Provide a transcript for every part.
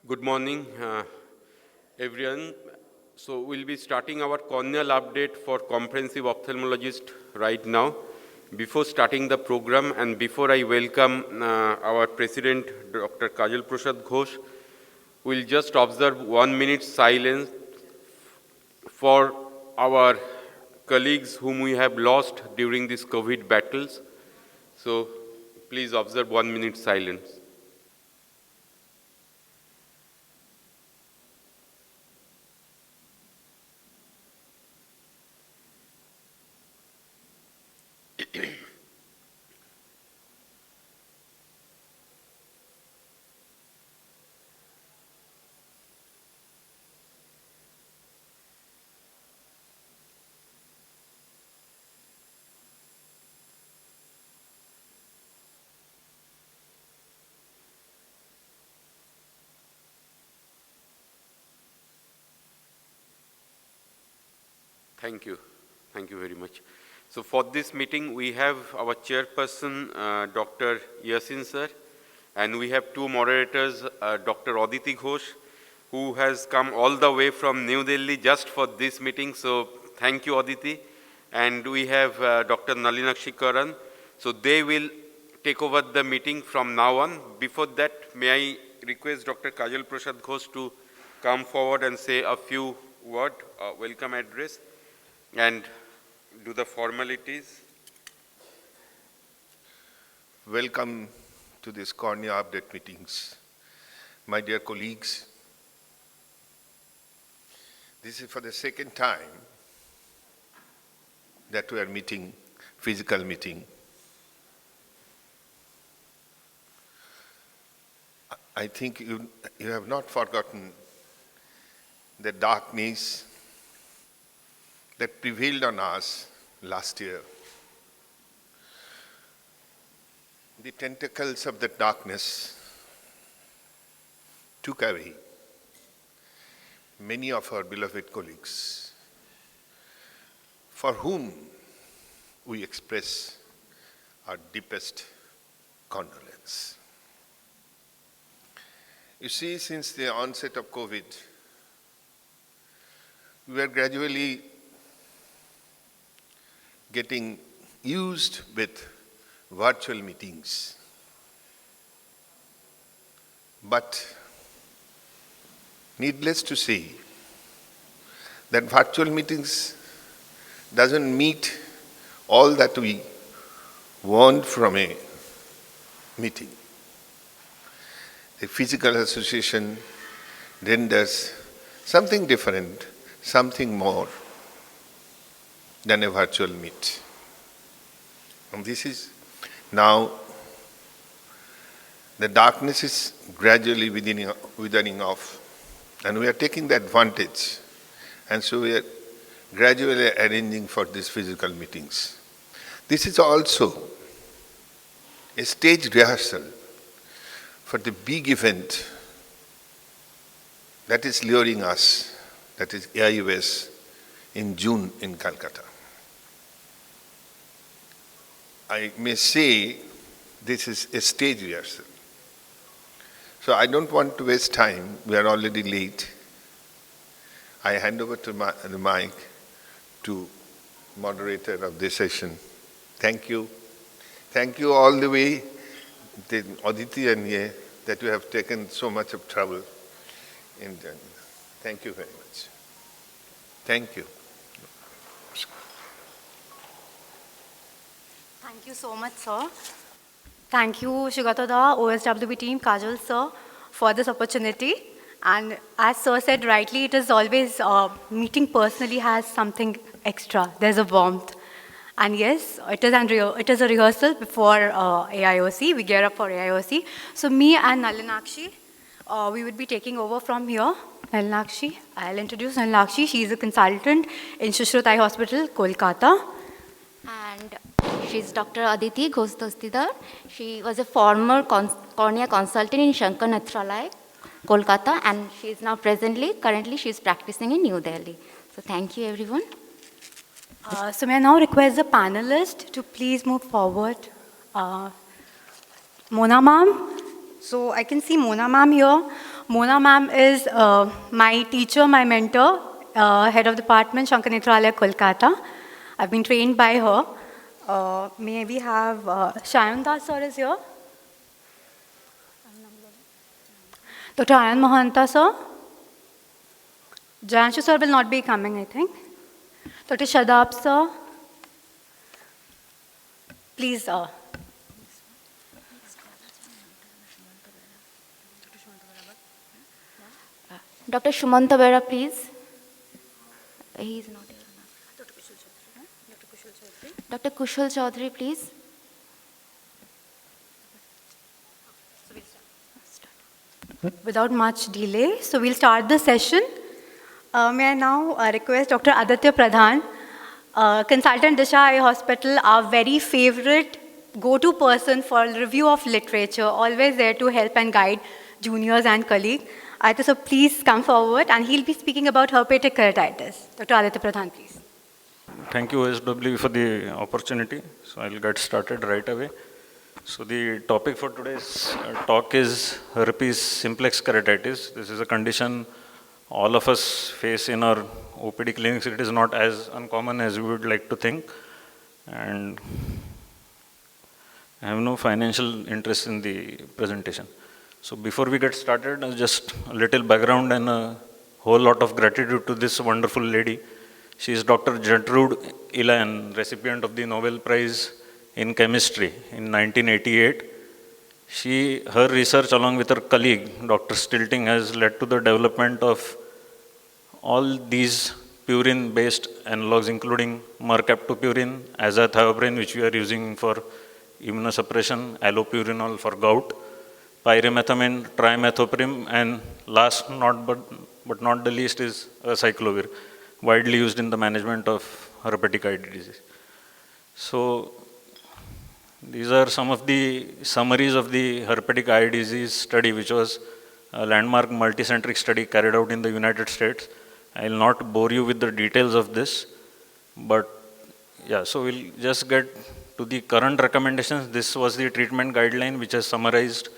Good morning, everyone. So we'll be starting our corneal update for comprehensive ophthalmologist right now. Before starting the program and before I welcome our President, Dr. Kajal Prasad Ghosh, we'll just observe 1 minute silence for our colleagues whom we have lost during these COVID battles. So please observe 1 minute silence. Thank you. Thank you very much. So for this meeting, we have our chairperson, Dr. Yasin sir, and we have two moderators, Dr. Aditi Ghosh, who has come all the way from New Delhi just for this meeting. So thank you, Aditi. And we have Dr. Nalinakshi Karan. So they will take over the meeting from now on. Before that, may I request Dr. Kajal Prasad Ghosh to come forward and say a few words, welcome address, and do the formalities. Welcome to this cornea update meetings. My dear colleagues, this is for the second time that we are meeting, physical meeting. I think you have not forgotten the darkness that prevailed on us last year. The tentacles of the darkness took away many of our beloved colleagues, for whom we express our deepest condolence. You see, since the onset of COVID, we are gradually getting used with virtual meetings. But needless to say, that virtual meetings doesn't meet all that we want from a meeting. The physical association renders something different, something more than a virtual meet. And this is now, the darkness is gradually withering off, and we are taking the advantage, and so we are gradually arranging for these physical meetings. This is also a stage rehearsal for the big event that is luring us, that is AIOS in June in Calcutta. I may say this is a stage rehearsal. So I don't want to waste time. We are already late. I hand over to the mic to moderator of this session. Thank you. Thank you all the way, Aditi and Ye, that you have taken so much of trouble in joining. Thank you very much. Thank you. Thank you so much, sir. Thank you, Sugata, OSWB team, Kajal, sir, for this opportunity. And as sir said rightly, it is always, meeting personally has something extra. There's a warmth. And yes, it is a rehearsal before AIOC. We gear up for AIOC. So me and Nalinakshi, we would be taking over from here. Nalinakshi, I'll introduce Nalinakshi. She is a consultant in Shushruth Eye Hospital, Kolkata. And she's Dr. Aditi Ghosh Dastidar. She was a former cornea consultant in Shankar Nethralaya, Kolkata, and she is now currently she's practicing in New Delhi. So thank you, everyone. So may I now request the panelists to please move forward. Mona ma'am. So I can see Mona ma'am here. Mona ma'am is my teacher, my mentor, head of department, Shankar Nethralaya, Kolkata. I've been trained by her. May we have Shayan Das sir is here. Dr. Anand Mohanta sir. Jayanshu sir will not be coming, I think. Dr. Shadab sir. Please. Dr. Shumanta Bera, please. He is not here. Dr. Kushal Chaudhary, please. Without much delay, so we'll start the session. May I now request Dr. Aditya Pradhan, consultant Disha Eye Hospital, our very favorite go-to person for review of literature, always there to help and guide juniors and colleagues. Aditya, so please come forward, and he'll be speaking about herpetic keratitis. Dr. Aditya Pradhan, please. Thank you, OSW, for the opportunity. So I'll get started right away. So the topic for today's talk is herpes simplex keratitis. This is a condition all of us face in our OPD clinics. It is not as uncommon as we would like to think. And I have no financial interest in the presentation. So before we get started, just a little background and a whole lot of gratitude to this wonderful lady. She is Dr. Gertrude Ilan, recipient of the Nobel Prize in Chemistry in 1988. Her research along with her colleague, Dr. Stilting, has led to the development of all these purine-based analogs, including mercaptopurine, azathioprine, which we are using for immunosuppression, allopurinol for gout, pyrimethamine, trimethoprim, and last but not the least is acyclovir, widely used in the management of herpetic eye disease. So these are some of the summaries of the herpetic eye disease study, which was a landmark multicentric study carried out in the United States. I will not bore you with the details of this, but yeah, so we'll just get to the current recommendations. This was the treatment guideline, which has summarized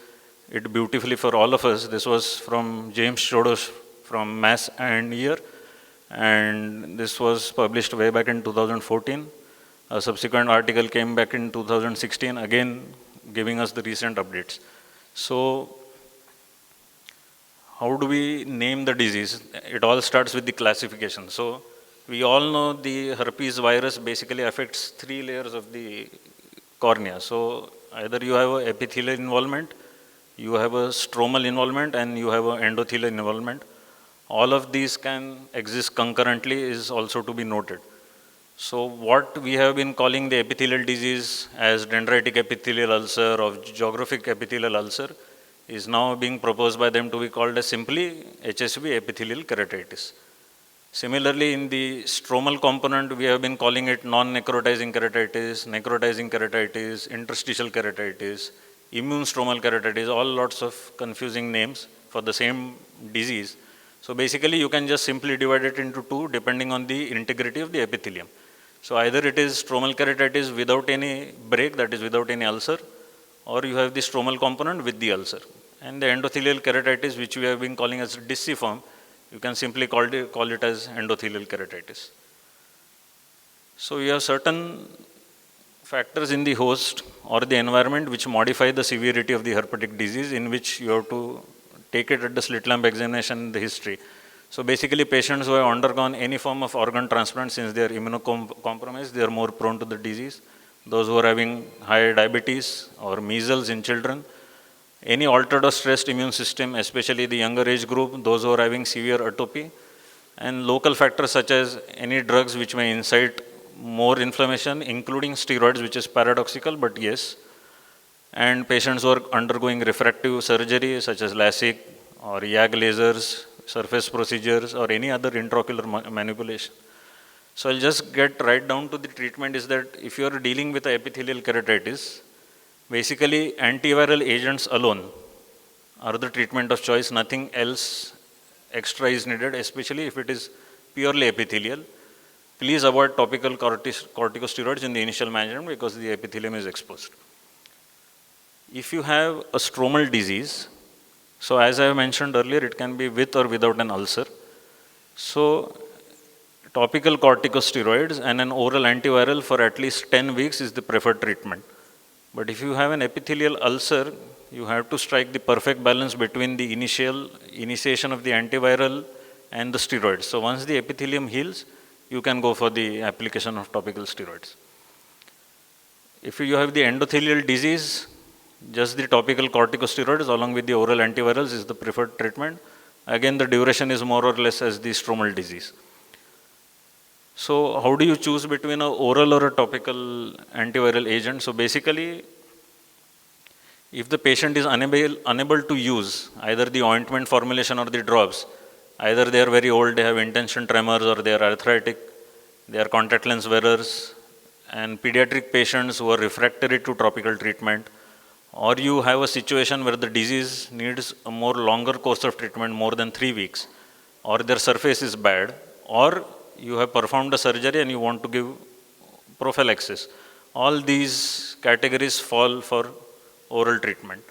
it beautifully for all of us. This was from James Chodos from Mass and Ear, and this was published way back in 2014. A subsequent article came back in 2016, again giving us the recent updates. So how do we name the disease? It all starts with the classification. So we all know the herpes virus basically affects 3 layers of the cornea. So either you have an epithelial involvement, you have a stromal involvement, and you have an endothelial involvement. All of these can exist concurrently is also to be noted. So what we have been calling the epithelial disease as dendritic epithelial ulcer or geographic epithelial ulcer is now being proposed by them to be called as simply HSV epithelial keratitis. Similarly, in the stromal component, we have been calling it non-necrotizing keratitis, necrotizing keratitis, interstitial keratitis, immune stromal keratitis, all lots of confusing names for the same disease. So basically, you can just simply divide it into 2 depending on the integrity of the epithelium. So either it is stromal keratitis without any break, that is without any ulcer, or you have the stromal component with the ulcer. And the endothelial keratitis, which we have been calling as disciform, you can simply call it as endothelial keratitis. So you have certain factors in the host or the environment which modify the severity of the herpetic disease, in which you have to take it at the slit lamp examination, the history. So basically, patients who have undergone any form of organ transplant, since they are immunocompromised, they are more prone to the disease. Those who are having high diabetes or measles in children, any altered or stressed immune system, especially the younger age group, those who are having severe atopy, and local factors such as any drugs which may incite more inflammation, including steroids, which is paradoxical, but yes. And patients who are undergoing refractive surgery such as LASIK or YAG lasers, surface procedures, or any other intraocular manipulation. So I'll just get right down to the treatment is that if you are dealing with epithelial keratitis, basically antiviral agents alone are the treatment of choice. Nothing else extra is needed, especially if it is purely epithelial. Please avoid topical corticosteroids in the initial management because the epithelium is exposed. If you have a stromal disease, So as I mentioned earlier, it can be with or without an ulcer. So topical corticosteroids and an oral antiviral for at least 10 weeks is the preferred treatment. But if you have an epithelial ulcer, you have to strike the perfect balance between the initiation of the antiviral and the steroids. So once the epithelium heals, you can go for the application of topical steroids. If you have the endothelial disease, just the topical corticosteroids along with the oral antivirals is the preferred treatment. Again, the duration is more or less as the stromal disease. So how do you choose between an oral or a topical antiviral agent? So basically, if the patient is unable to use either the ointment formulation or the drops, either they are very old, they have intention tremors, or they are arthritic, they are contact lens wearers, and pediatric patients who are refractory to topical treatment, or you have a situation where the disease needs a more longer course of treatment, more than 3 weeks, or their surface is bad, or you have performed a surgery and you want to give prophylaxis. All these categories fall for oral treatment.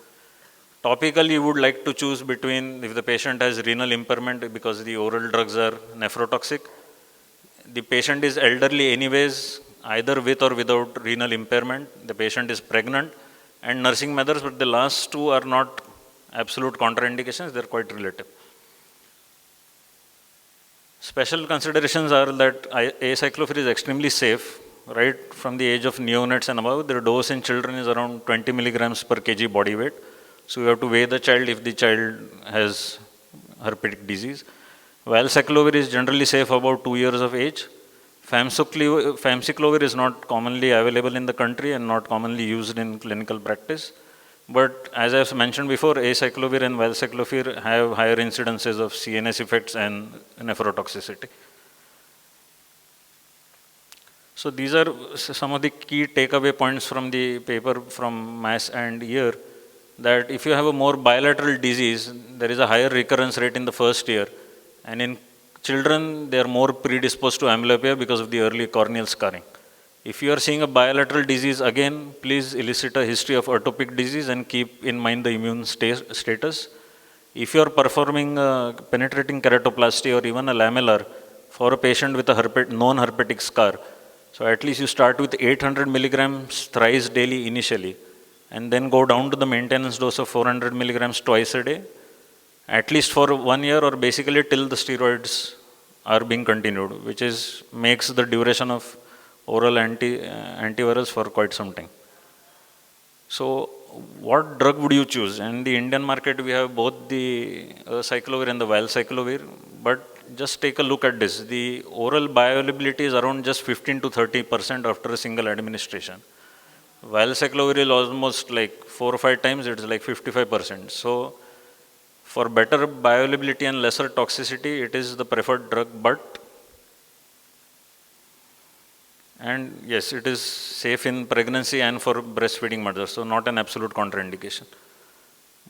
Topical, you would like to choose between, if the patient has renal impairment because the oral drugs are nephrotoxic, the patient is elderly anyways, either with or without renal impairment, the patient is pregnant, and nursing mothers, but the last two are not absolute contraindications, they are quite relative. Special considerations are that acyclovir is extremely safe, right from the age of neonates and above. Their dose in children is around 20 milligrams per kg body weight. So you have to weigh the child if the child has herpetic disease. Valsaclovir is generally safe about 2 years of age. Famciclovir is not commonly available in the country and not commonly used in clinical practice. But as I've mentioned before, acyclovir and valsaclovir have higher incidences of CNS effects and nephrotoxicity. So these are some of the key takeaway points from the paper from Mass and Ear, that if you have a more bilateral disease, there is a higher recurrence rate in the first year. And in children, they are more predisposed to amblyopia because of the early corneal scarring. If you are seeing a bilateral disease, again, please elicit a history of atopic disease and keep in mind the immune status. If you are performing a penetrating keratoplasty or even a lamellar for a patient with a known herpetic scar, so at least you start with 800 milligrams thrice daily initially, and then go down to the maintenance dose of 400 milligrams twice a day, at least for 1 year, or basically till the steroids are being continued, which makes the duration of oral antivirals for quite some time. So what drug would you choose? In the Indian market, we have both the acyclovir and the valsaclovir, but just take a look at this. The oral bioavailability is around just 15 to 30% after a single administration. Valsaclovir is almost like 4 or 5 times, it's like 55%. So for better bioavailability and lesser toxicity, it is the preferred drug, and yes, it is safe in pregnancy and for breastfeeding mothers, so not an absolute contraindication.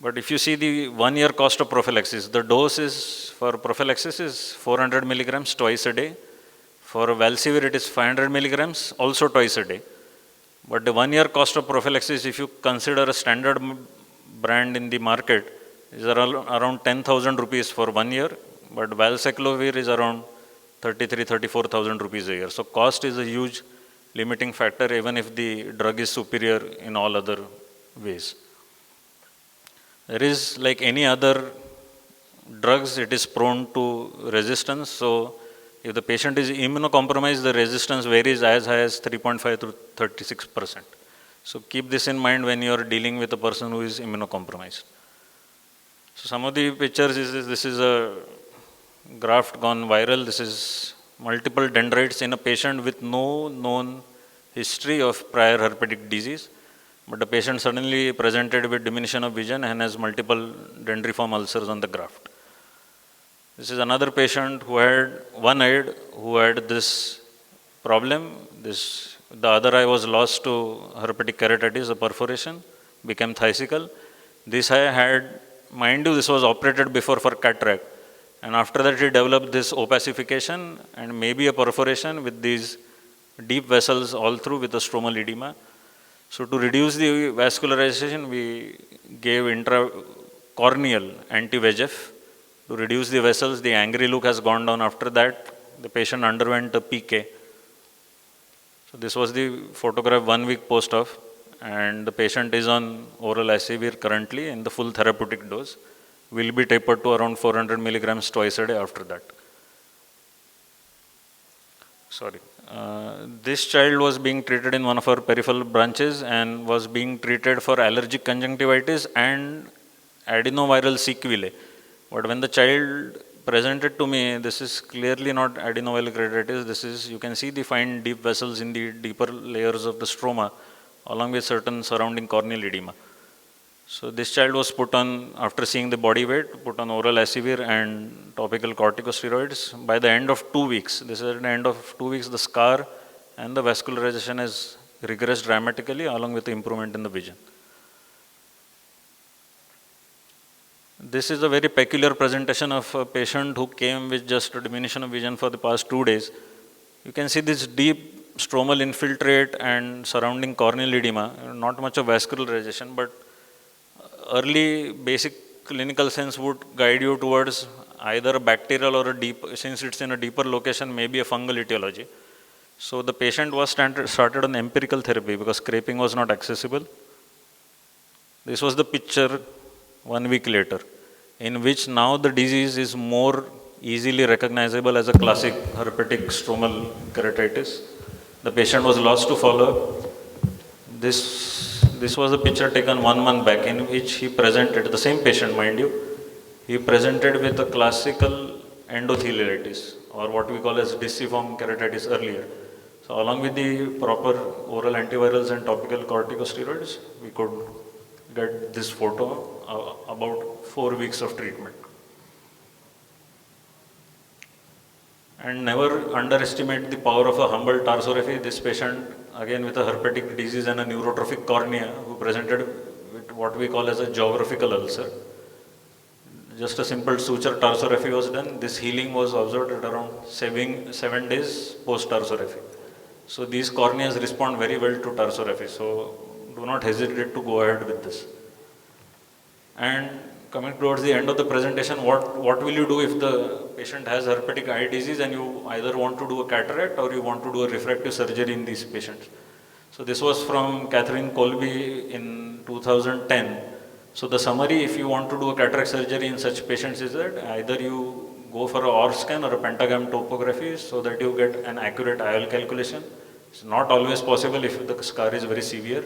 But if you see the 1 year cost of prophylaxis, the dose for prophylaxis is 400 milligrams twice a day. For Valsivir, it is 500 milligrams, also twice a day. But the 1 year cost of prophylaxis, if you consider a standard brand in the market, is around 10,000 rupees for 1 year, but Valsaclovir is around 34,000 rupees a year. So cost is a huge limiting factor, even if the drug is superior in all other ways. There is, like any other drugs, it is prone to resistance. So if the patient is immunocompromised, the resistance varies as high as 3.5 to 36%. So keep this in mind when you are dealing with a person who is immunocompromised. So some of the pictures this is a graft gone viral. This is multiple dendrites in a patient with no known history of prior herpetic disease, but the patient suddenly presented with diminution of vision and has multiple dendriform ulcers on the graft. This is another patient who had one-eyed, who had this problem. The other eye was lost to herpetic keratitis, a perforation, became thicical. This eye had, mind you, this was operated before for cataract. And after that, he developed this opacification and maybe a perforation with these deep vessels all through with a stromal edema. So to reduce the vascularization, we gave corneal anti-VEGF to reduce the vessels. The angry look has gone down. After that, the patient underwent a PK. So this was the photograph 1 week post-op, and the patient is on oral Acivir currently in the full therapeutic dose. Will be tapered to around 400 milligrams twice a day after that. This child was being treated in one of our peripheral branches and was being treated for allergic conjunctivitis and adenoviral sequelae. But when the child presented to me, this is clearly not adenoviral keratitis. This is, you can see the fine deep vessels in the deeper layers of the stroma, along with certain surrounding corneal edema. So this child was put on, after seeing the body weight, put on oral Acivir and topical corticosteroids. By the end of 2 weeks, this is at the end of 2 weeks, the scar and the vascularization has regressed dramatically, along with the improvement in the vision. This is a very peculiar presentation of a patient who came with just a diminution of vision for the past 2 days. You can see this deep stromal infiltrate and surrounding corneal edema, not much of vascularization, but early basic clinical sense would guide you towards either a bacterial or a deep, since it's in a deeper location, maybe a fungal etiology. So the patient was started on empirical therapy because scraping was not accessible. This was the picture 1 week later, in which now the disease is more easily recognizable as a classic herpetic stromal keratitis. The patient was lost to follow-up. This was a picture taken 1 month back, in which he presented, the same patient mind you, he presented with a classical endotheliitis, or what we call as disciform keratitis earlier. So along with the proper oral antivirals and topical corticosteroids, we could get this photo about 4 weeks of treatment. And never underestimate the power of a humble tarsorrhaphy. This patient, again with a herpetic disease and a neurotrophic cornea, who presented with what we call as a geographical ulcer. Just a simple suture tarsorrhaphy was done. This healing was observed at around 7 days post-tarsorrhaphy. So these corneas respond very well to tarsorrhaphy. So do not hesitate to go ahead with this. And coming towards the end of the presentation, what will you do if the patient has herpetic eye disease and you either want to do a cataract or you want to do a refractive surgery in these patients? So this was from Catherine Colby in 2010. So the summary, if you want to do a cataract surgery in such patients, is that either you go for a OR scan or a pentagram topography so that you get an accurate IOL calculation. It's not always possible if the scar is very severe.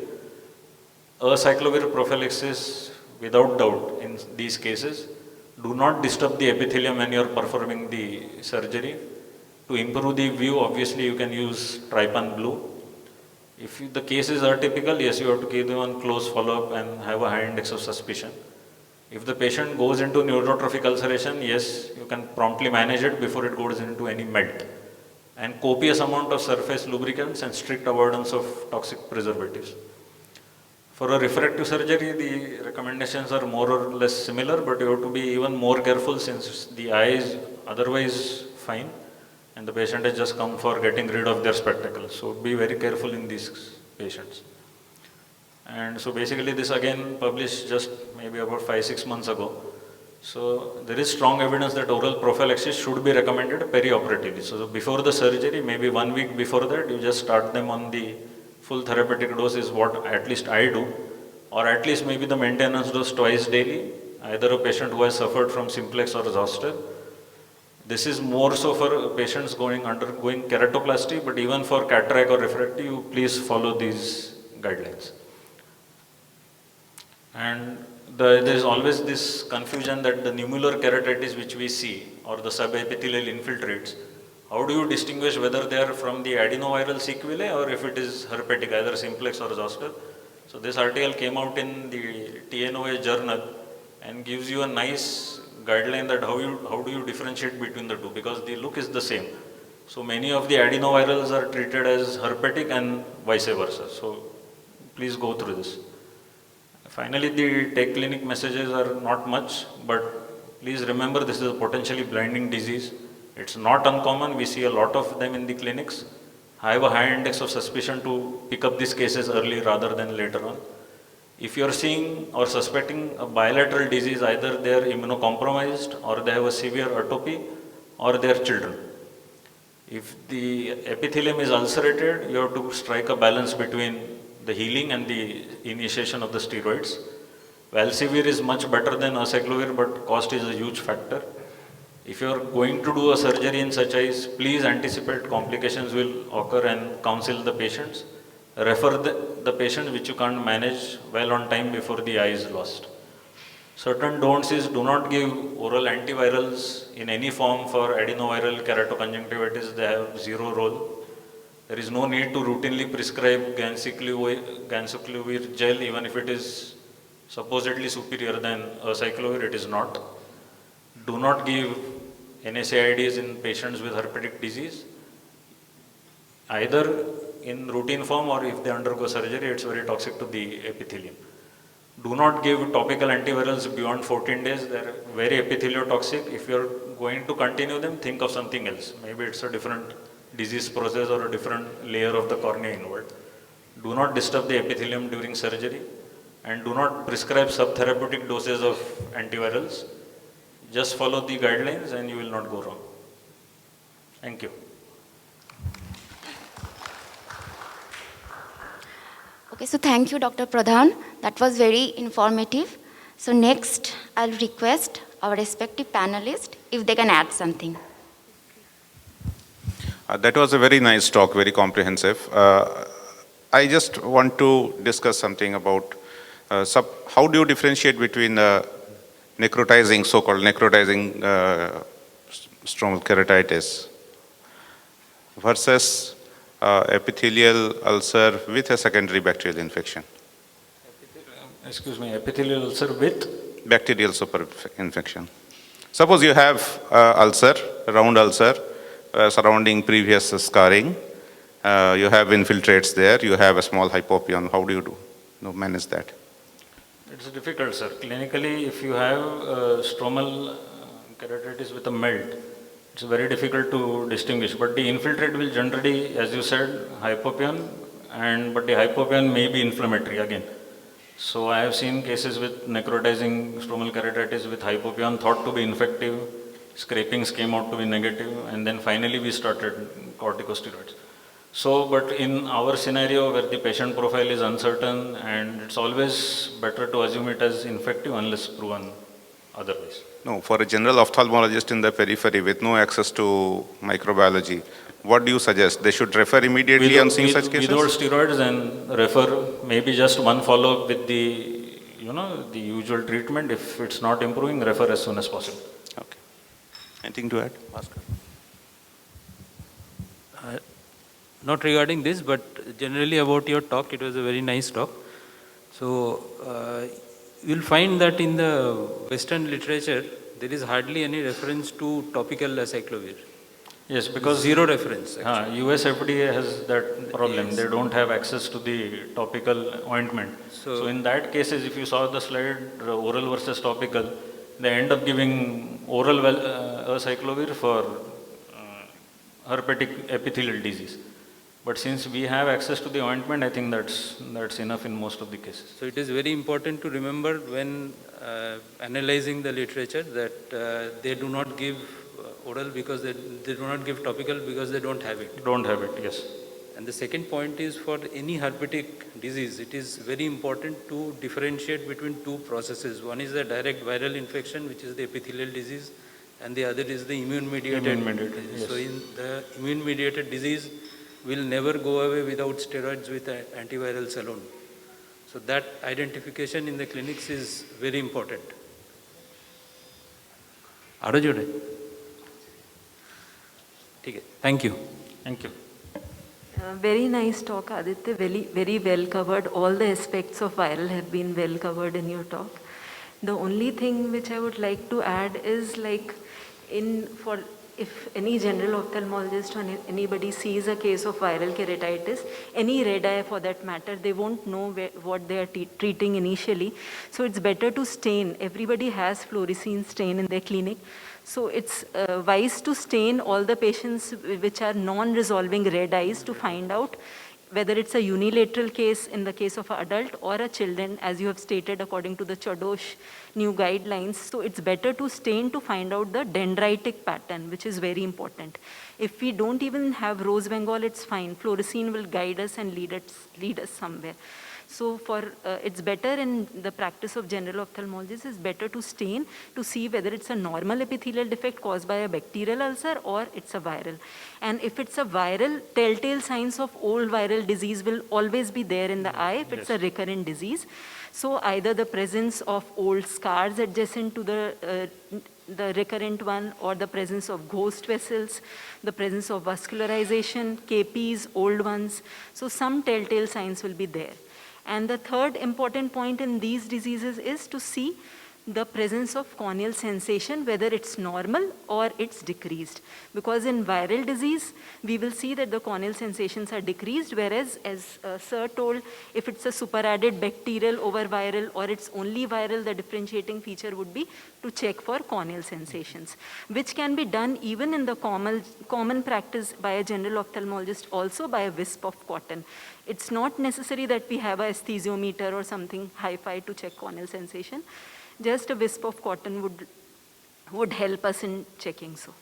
Acyclovir prophylaxis, without doubt, in these cases. Do not disturb the epithelium when you are performing the surgery. To improve the view, obviously you can use trypan blue. If the cases are typical, yes, you have to give them on close follow-up and have a high index of suspicion. If the patient goes into neurotrophic ulceration, yes, you can promptly manage it before it goes into any melt. And copious amount of surface lubricants and strict avoidance of toxic preservatives. For a refractive surgery, the recommendations are more or less similar, but you have to be even more careful since the eye is otherwise fine and the patient has just come for getting rid of their spectacles. So be very careful in these patients. And so basically this again published just maybe about 5-6 months ago. So there is strong evidence that oral prophylaxis should be recommended perioperatively. So before the surgery, maybe 1 week before that, you just start them on the full therapeutic dose is what at least I do, or at least maybe the maintenance dose twice daily, either a patient who has suffered from simplex or zoster. This is more so for patients undergoing keratoplasty, but even for cataract or refractive, you please follow these guidelines. And there is always this confusion that the nummular keratitis which we see, or the subepithelial infiltrates, how do you distinguish whether they are from the adenoviral sequelae or if it is herpetic, either simplex or zoster? So this article came out in the TNOA journal and gives you a nice guideline that how do you differentiate between the two, because the look is the same. So many of the adenovirals are treated as herpetic and vice versa. So please go through this. Finally, the take clinic messages are not much, but please remember this is a potentially blinding disease. It's not uncommon, we see a lot of them in the clinics. I have a high index of suspicion to pick up these cases early rather than later on. If you are seeing or suspecting a bilateral disease, either they are immunocompromised or they have a severe atopy or they are children. If the epithelium is ulcerated, you have to strike a balance between the healing and the initiation of the steroids. Valsivir is much better than acyclovir, but cost is a huge factor. If you are going to do a surgery in such eyes, please anticipate complications will occur and counsel the patients. Refer the patient which you can't manage well on time before the eye is lost. Certain don'ts is do not give oral antivirals in any form for adenoviral keratoconjunctivitis. They have zero role. There is no need to routinely prescribe ganciclovir gel, even if it is supposedly superior than acyclovir, it is not. Do not give NSAIDs in patients with herpetic disease, either in routine form or if they undergo surgery, it's very toxic to the epithelium. Do not give topical antivirals beyond 14 days. They're very epitheliotoxic. If you're going to continue them, think of something else. Maybe it's a different disease process or a different layer of the cornea involved. Do not disturb the epithelium during surgery, and do not prescribe subtherapeutic doses of antivirals. Just follow the guidelines and you will not go wrong. Thank you. Okay, so thank you, Dr. Pradhan. That was very informative. So next, I'll request our respective panelists if they can add something. That was a very nice talk, very comprehensive. I just want to discuss something about how do you differentiate between necrotizing, so-called necrotizing stromal keratitis versus epithelial ulcer with a secondary bacterial infection. Excuse me, epithelial ulcer with? Bacterial super infection. Suppose you have ulcer, round ulcer, surrounding previous scarring. You have infiltrates there, you have a small hypopion. How do you manage that? It's difficult, sir. Clinically, if you have stromal keratitis with a melt, it's very difficult to distinguish. But the infiltrate will generally, as you said, hypopion, but the hypopion may be inflammatory again. So I have seen cases with necrotizing stromal keratitis with hypopion thought to be infective, scrapings came out to be negative, and then finally we started corticosteroids. So, but in our scenario where the patient profile is uncertain, and it's always better to assume it as infective unless proven otherwise. No, for a general ophthalmologist in the periphery with no access to microbiology, what do you suggest? They should refer immediately on seeing such cases? Without steroids and refer, maybe just one follow-up with the, the usual treatment. If it's not improving, refer as soon as possible. Okay. Anything to add, Bhaskar? Not regarding this, but generally about your talk, it was a very nice talk. So, you'll find that in the Western literature, there is hardly any reference to topical acyclovir. Yes, because zero reference. US FDA has that problem. Yes. They don't have access to the topical ointment. So in that cases, if you saw the slide, oral versus topical, they end up giving oral acyclovir for herpetic epithelial disease. But since we have access to the ointment, I think that's enough in most of the cases. So it is very important to remember when analyzing the literature that they do not give oral because they do not give topical because they don't have it. Don't have it, yes. And the second point is for any herpetic disease, it is very important to differentiate between two processes. One is the direct viral infection, which is the epithelial disease, and the other is the immune-mediated disease. Yes. So in the immune-mediated disease, will never go away without steroids with antivirals alone. So that identification in the clinics is very important. Thank you. Thank you. Very nice talk, Aditya. Very, very well covered. All the aspects of viral have been well covered in your talk. The only thing which I would like to add is if any general ophthalmologist or anybody sees a case of viral keratitis, any red eye for that matter, they won't know what they are treating initially. So it's better to stain. Everybody has fluorescein stain in their clinic. So it's wise to stain all the patients which are non-resolving red eyes to find out whether it's a unilateral case in the case of an adult or a children, as you have stated according to the CHODOSH new guidelines. So it's better to stain to find out the dendritic pattern, which is very important. If we don't even have rose Bengal, it's fine. Fluorescein will guide us and lead us somewhere. So it's better in the practice of general ophthalmologists, it's better to stain to see whether it's a normal epithelial defect caused by a bacterial ulcer or it's a viral. And if it's a viral, telltale signs of old viral disease will always be there in the eye if it's a recurrent disease. So either the presence of old scars adjacent to the recurrent one, or the presence of ghost vessels, the presence of vascularization, KPs, old ones. So some telltale signs will be there. And the third important point in these diseases is to see the presence of corneal sensation, whether it's normal or it's decreased. Because in viral disease, we will see that the corneal sensations are decreased, whereas as Sir told, if it's a superadded bacterial over viral or it's only viral, the differentiating feature would be to check for corneal sensations, which can be done even in the common practice by a general ophthalmologist, also by a wisp of cotton. It's not necessary that we have a aesthesiometer or something hi-fi to check corneal sensation. Just a wisp of cotton would help us in checking so.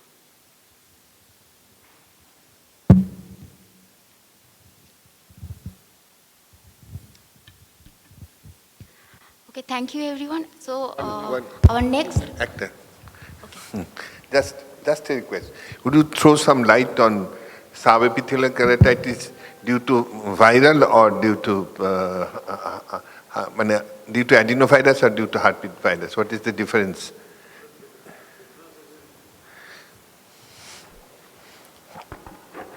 Okay, thank you everyone. So One our next, actor. Just a request. Would you throw some light on subepithelial keratitis due to viral or due to due to adenovirus or due to heartbeat virus? What is the difference?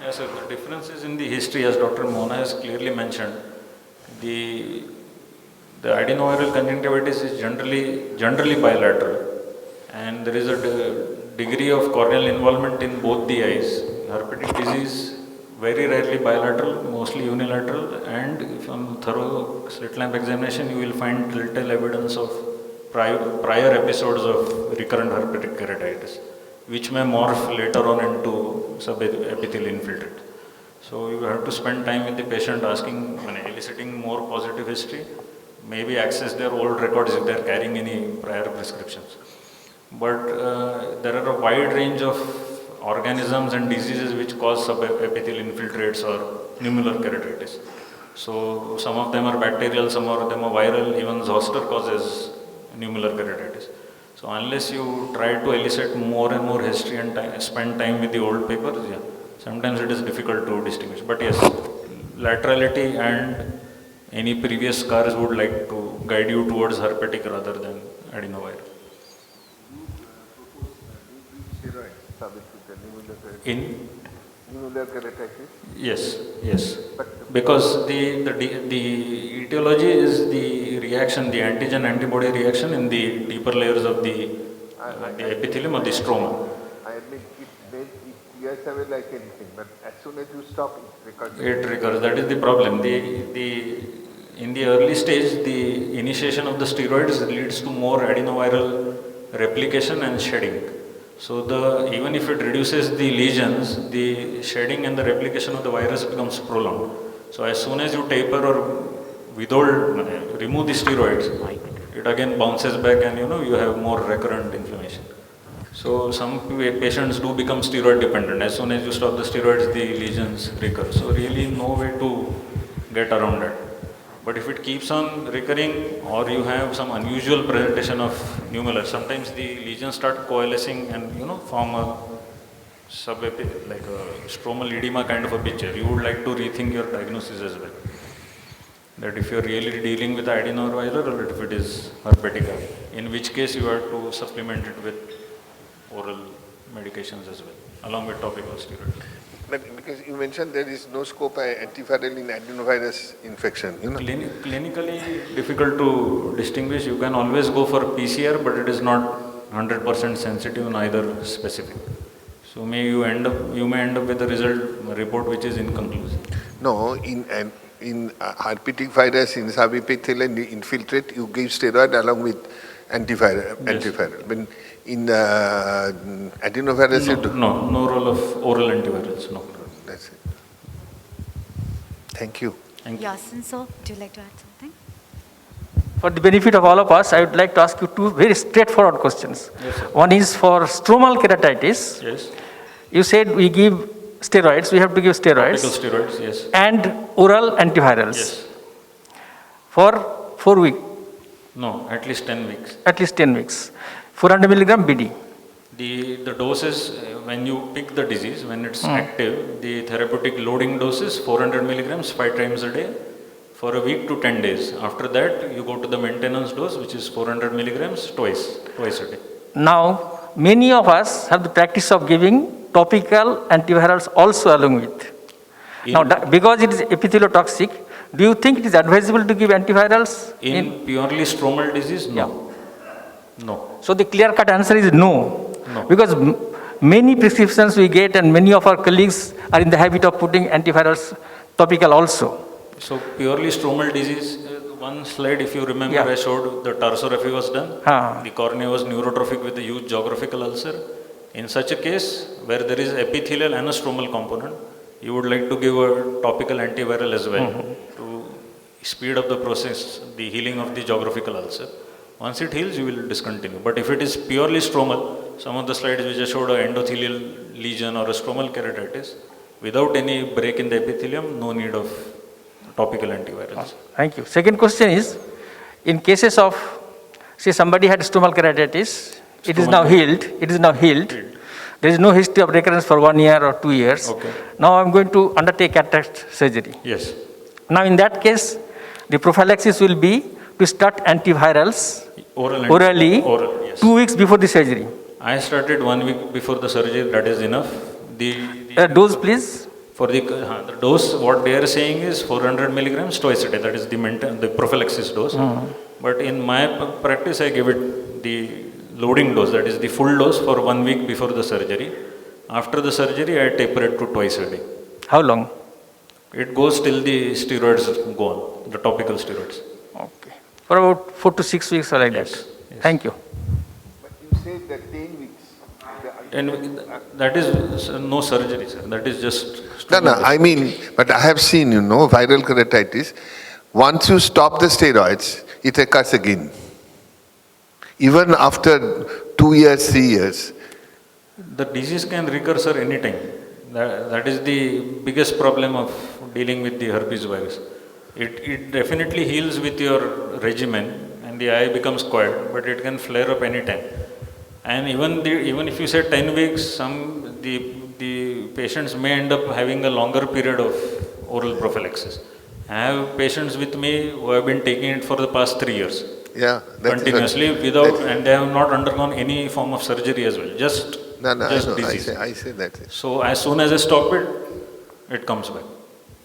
Yes, sir. The difference is in the history, as Dr. Mona has clearly mentioned. The adenoviral conjunctivitis is generally bilateral, and there is a degree of corneal involvement in both the eyes. Herpetic disease, very rarely bilateral, mostly unilateral, and if on thorough slit lamp examination, you will find telltale evidence of prior episodes of recurrent herpetic keratitis, which may morph later on into subepithelial infiltrate. So you have to spend time with the patient eliciting more positive history, maybe access their old records if they are carrying any prior prescriptions. But there are a wide range of organisms and diseases which cause subepithelial infiltrates or nummular keratitis. So some of them are bacterial, some of them are viral, even zoster causes nummular keratitis. So unless you try to elicit more and more history and spend time with the old papers, yeah, sometimes it is difficult to distinguish. But yes, laterality and any previous scars would like to guide you towards herpetic rather than adenoviral. In yes, because the etiology is the reaction, the antigen-antibody reaction in the deeper layers of the epithelium or the stroma. I admit it clears away like anything, but as soon as you stop, it recurs. It recurs. That is the problem. In the early stage, the initiation of the steroids leads to more adenoviral replication and shedding. So even if it reduces the lesions, the shedding and the replication of the virus becomes prolonged. So as soon as you taper or remove the steroids, it again bounces back and you have more recurrent inflammation. So some patients do become steroid dependent. As soon as you stop the steroids, the lesions recur. So really no way to get around that. But if it keeps on recurring or you have some unusual presentation of nummular, sometimes the lesions start coalescing and form a like a stromal edema kind of a picture. You would like to rethink your diagnosis as well. That if you are really dealing with adenoviral or if it is herpetic, in which case you have to supplement it with oral medications as well, along with topical steroids. But because you mentioned there is no scope for antiviral in adenovirus infection, Clinically difficult to distinguish. You can always go for PCR, but it is not 100% sensitive, neither specific. So you may end up with a report which is inconclusive. No, in herpetic virus, in subepithelial infiltrate, you give steroid along with antiviral. Yes. But in adenovirus, No role of oral antivirals, no. That's it. Thank you. Thank you. Yasin sir, would you like to add something? For the benefit of all of us, I would like to ask you two very straightforward questions. Yes, sir. One is for stromal keratitis. Yes. You said we give steroids, we have to give steroids. Topical steroids, yes. And oral antivirals. Yes. For 4 weeks, No, at least 10 weeks. at least 10 weeks. 400 milligram BD. The doses, when you pick the disease, when it's active, the therapeutic loading dose is 400 milligrams 5 times a day for a week to 10 days. After that, you go to the maintenance dose, which is 400 milligrams twice a day. Now, many of us have the practice of giving topical antivirals also along with. Now, because it is epitheliotoxic, do you think it is advisable to give antivirals? In purely stromal disease, no. No. So the clear-cut answer is no. No. Because many prescriptions we get and many of our colleagues are in the habit of putting antivirals topical also. So purely stromal disease, one slide, if you remember, Yeah. I showed the tarsography was done. Ah. The cornea was neurotrophic with a huge geographical ulcer. In such a case, where there is epithelial and a stromal component, you would like to give a topical antiviral as well to speed up the process, the healing of the geographical ulcer. Once it heals, you will discontinue. But if it is purely stromal, some of the slides which I showed an endothelial lesion or a stromal keratitis, without any break in the epithelium, no need of topical antivirals. Thank you. Second question is, in cases of, say somebody had stromal keratitis, it is now healed, there is no history of recurrence for 1 year or 2 years. Okay. Now I am going to undertake cataract surgery. Yes. Now in that case, the prophylaxis will be to start antivirals orally Oral, yes. 2 weeks before the surgery. I started 1 week before the surgery, that is enough. Dose please. For the dose, what they are saying is 400 milligrams twice a day, that is the prophylaxis dose. But in my practice, I give it the loading dose, that is the full dose for 1 week before the surgery. After the surgery, I taper it to twice a day. How long? It goes till the steroids go on, the topical steroids. Okay. For about 4 to 6 weeks or like Yes, that. yes. Thank you. But you said that 10 weeks. And that is no surgery, sir. That is just... No, I mean, but I have seen, viral keratitis. Once you stop the steroids, it occurs again. Even after 2 years, 3 years. The disease can recur, sir, anytime. That is the biggest problem of dealing with the herpes virus. It definitely heals with your regimen and the eye becomes quiet, but it can flare up anytime. And even if you say 10 weeks, the patients may end up having a longer period of oral prophylaxis. I have patients with me who have been taking it for the past 3 years. Yeah. Continuously and they have not undergone any form of surgery as well, just disease. I say that's it. So as soon as I stop it, it comes back.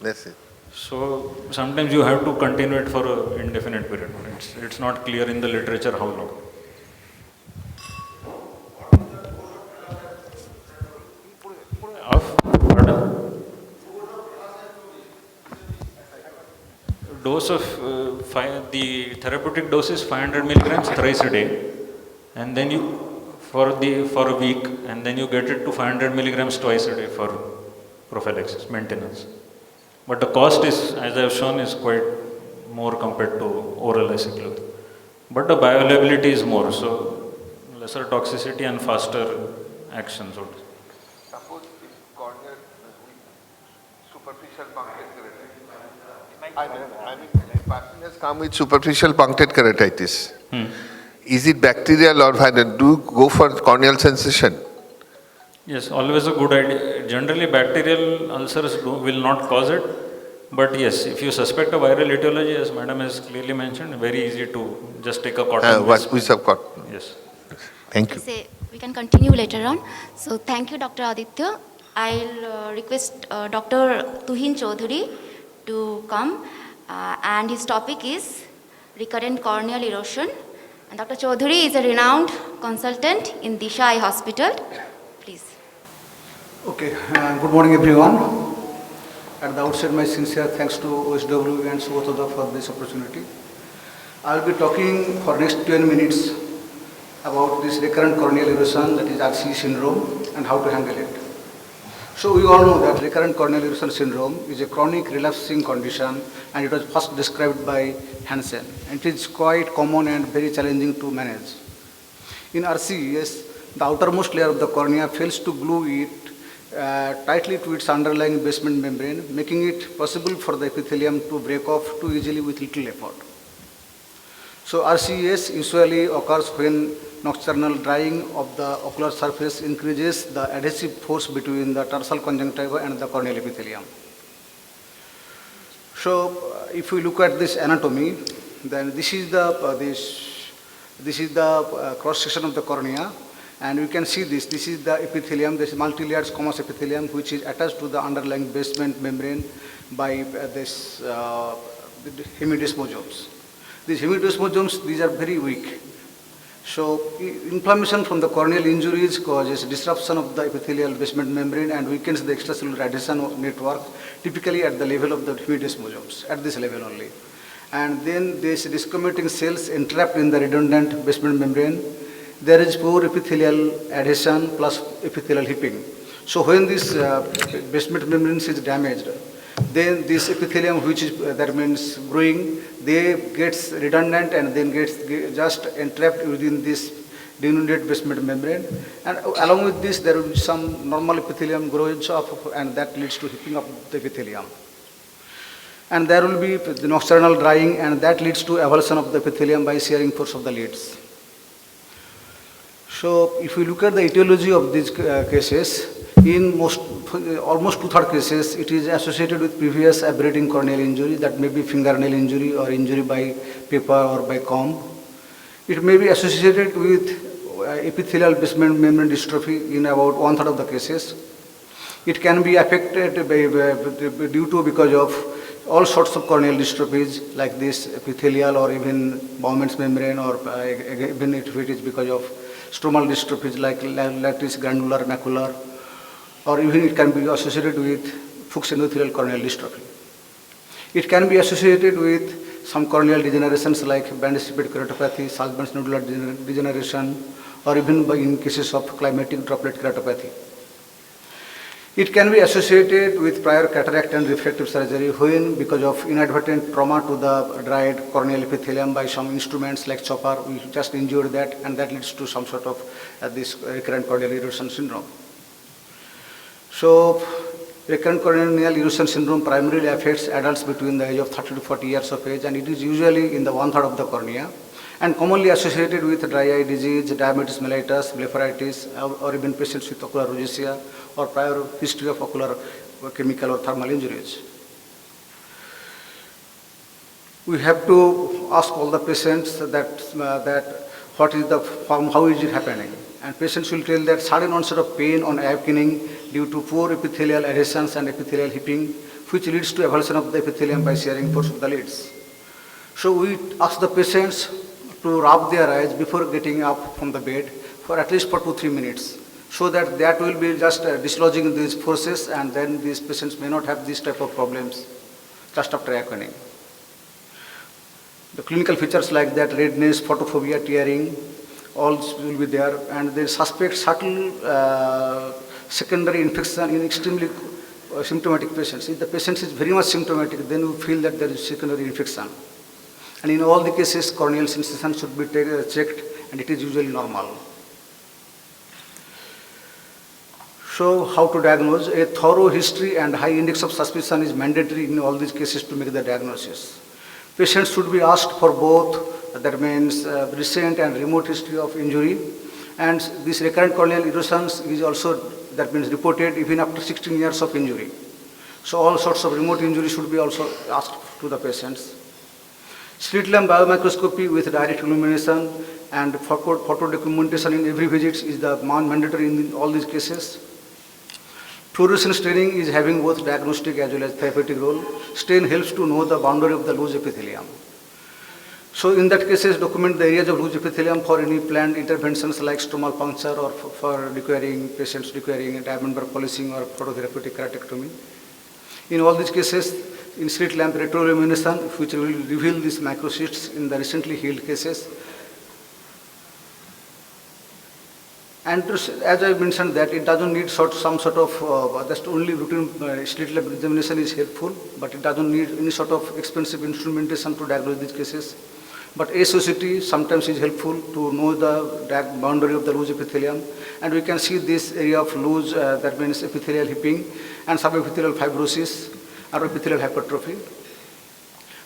That's it. So sometimes you have to continue it for an indefinite period. It's not clear in the literature how long. Pardon? Dose of the therapeutic dose is 500 milligrams thrice a day, and then for a week, and then you get it to 500 milligrams twice a day for prophylaxis maintenance. But the cost is, as I have shown, is quite more compared to oral acyclovir. But the bioavailability is more, so lesser toxicity and faster action. Suppose if corneal superficial punctate keratitis. I mean, if person has come with superficial punctate keratitis, is it bacterial or viral? Do you go for corneal sensation? Yes, always a good idea. Generally, bacterial ulcers will not cause it. But yes, if you suspect a viral etiology, as madam has clearly mentioned, very easy to just take a cotton. Which have got. Yes. Thank you. We can continue later on. So thank you, Dr. Aditya. I'll request Dr. Tuhin Chaudhary to come, and his topic is recurrent corneal erosion. And Dr. Chaudhary is a renowned consultant in Disha Eye Hospital. Please. Okay, good morning everyone. At the outset, my sincere thanks to OSW and Sugotoda for this opportunity. I will be talking for next 20 minutes about this recurrent corneal erosion, that is RCE syndrome, and how to handle it. So we all know that recurrent corneal erosion syndrome is a chronic relapsing condition, and it was first described by Hansen. And it is quite common and very challenging to manage. In RCES, the outermost layer of the cornea fails to glue it tightly to its underlying basement membrane, making it possible for the epithelium to break off too easily with little effort. So RCES usually occurs when nocturnal drying of the ocular surface increases the adhesive force between the tarsal conjunctiva and the corneal epithelium. So if we look at this anatomy, then this is the cross section of the cornea, and you can see this. This is the epithelium. This is multilayered squamous epithelium, which is attached to the underlying basement membrane by this hemidesmosomes. These hemidesmosomes, these are very weak. So inflammation from the corneal injuries causes disruption of the epithelial basement membrane and weakens the extracellular adhesion network, typically at the level of the hemidesmosomes, at this level only. And then these discriminating cells entrapped in the redundant basement membrane. There is poor epithelial adhesion plus epithelial heaping. So when this basement membrane is damaged, then this epithelium, which is that means growing, they gets redundant and then gets just entrapped within this denuded basement membrane. And along with this, there will be some normal epithelium grows up, and that leads to heaping up the epithelium. And there will be the nocturnal drying, and that leads to avulsion of the epithelium by shearing force of the lids. So if we look at the etiology of these cases, in almost 2/3 cases, it is associated with previous aberrating corneal injury, that may be fingernail injury or injury by paper or by comb. It may be associated with epithelial basement membrane dystrophy in about 1/3 of the cases. It can be affected because of all sorts of corneal dystrophies like this epithelial or even Bowman's membrane, or even if it is because of stromal dystrophies like lattice granular macular, or even it can be associated with Fuchs endothelial corneal dystrophy. It can be associated with some corneal degenerations like band-stipate keratopathy, Salzmann's nodular degeneration, or even in cases of climatic droplet keratopathy. It can be associated with prior cataract and refractive surgery when, because of inadvertent trauma to the dried corneal epithelium by some instruments like chopper, we just injured that, and that leads to some sort of this recurrent corneal erosion syndrome. So recurrent corneal erosion syndrome primarily affects adults between the age of 30 to 40 years of age, and it is usually in the 1/3 of the cornea, and commonly associated with dry eye disease, diabetes mellitus, blepharitis, or even patients with ocular rosacea or prior history of ocular chemical or thermal injuries. We have to ask all the patients that what is the form, how is it happening? And patients will tell that sudden onset of pain on awakening due to poor epithelial adhesions and epithelial heaping, which leads to avulsion of the epithelium by shearing force of the lids. So we ask the patients to rub their eyes before getting up from the bed for at least 2 to 3 minutes, so that will be just dislodging these forces, and then these patients may not have these type of problems just after awakening. The clinical features like that, redness, photophobia, tearing, all will be there, and they suspect subtle secondary infection in extremely symptomatic patients. If the patient is very much symptomatic, then we feel that there is secondary infection. And in all the cases, corneal sensation should be checked, and it is usually normal. So how to diagnose? A thorough history and high index of suspicion is mandatory in all these cases to make the diagnosis. Patients should be asked for both, that means recent and remote history of injury, and this recurrent corneal erosions is also, that means reported even after 16 years of injury. So all sorts of remote injury should be also asked to the patients. Slit lamp biomicroscopy with direct illumination and photo documentation in every visit is the mandatory in all these cases. Fluorescence staining is having both diagnostic as well as therapeutic role. Stain helps to know the boundary of the loose epithelium. So in that cases, document the areas of loose epithelium for any planned interventions like stromal puncture or for patients requiring diamond bar polishing or phototherapeutic keratectomy. In all these cases, in slit lamp retroillumination, which will reveal these microcysts in the recently healed cases. And as I mentioned that it doesn't need some sort of, just only routine slit lamp examination is helpful, but it doesn't need any sort of expensive instrumentation to diagnose these cases. But ASOCT sometimes is helpful to know the boundary of the loose epithelium, and we can see this area of loose, that means epithelial heaping and subepithelial fibrosis or epithelial hypertrophy.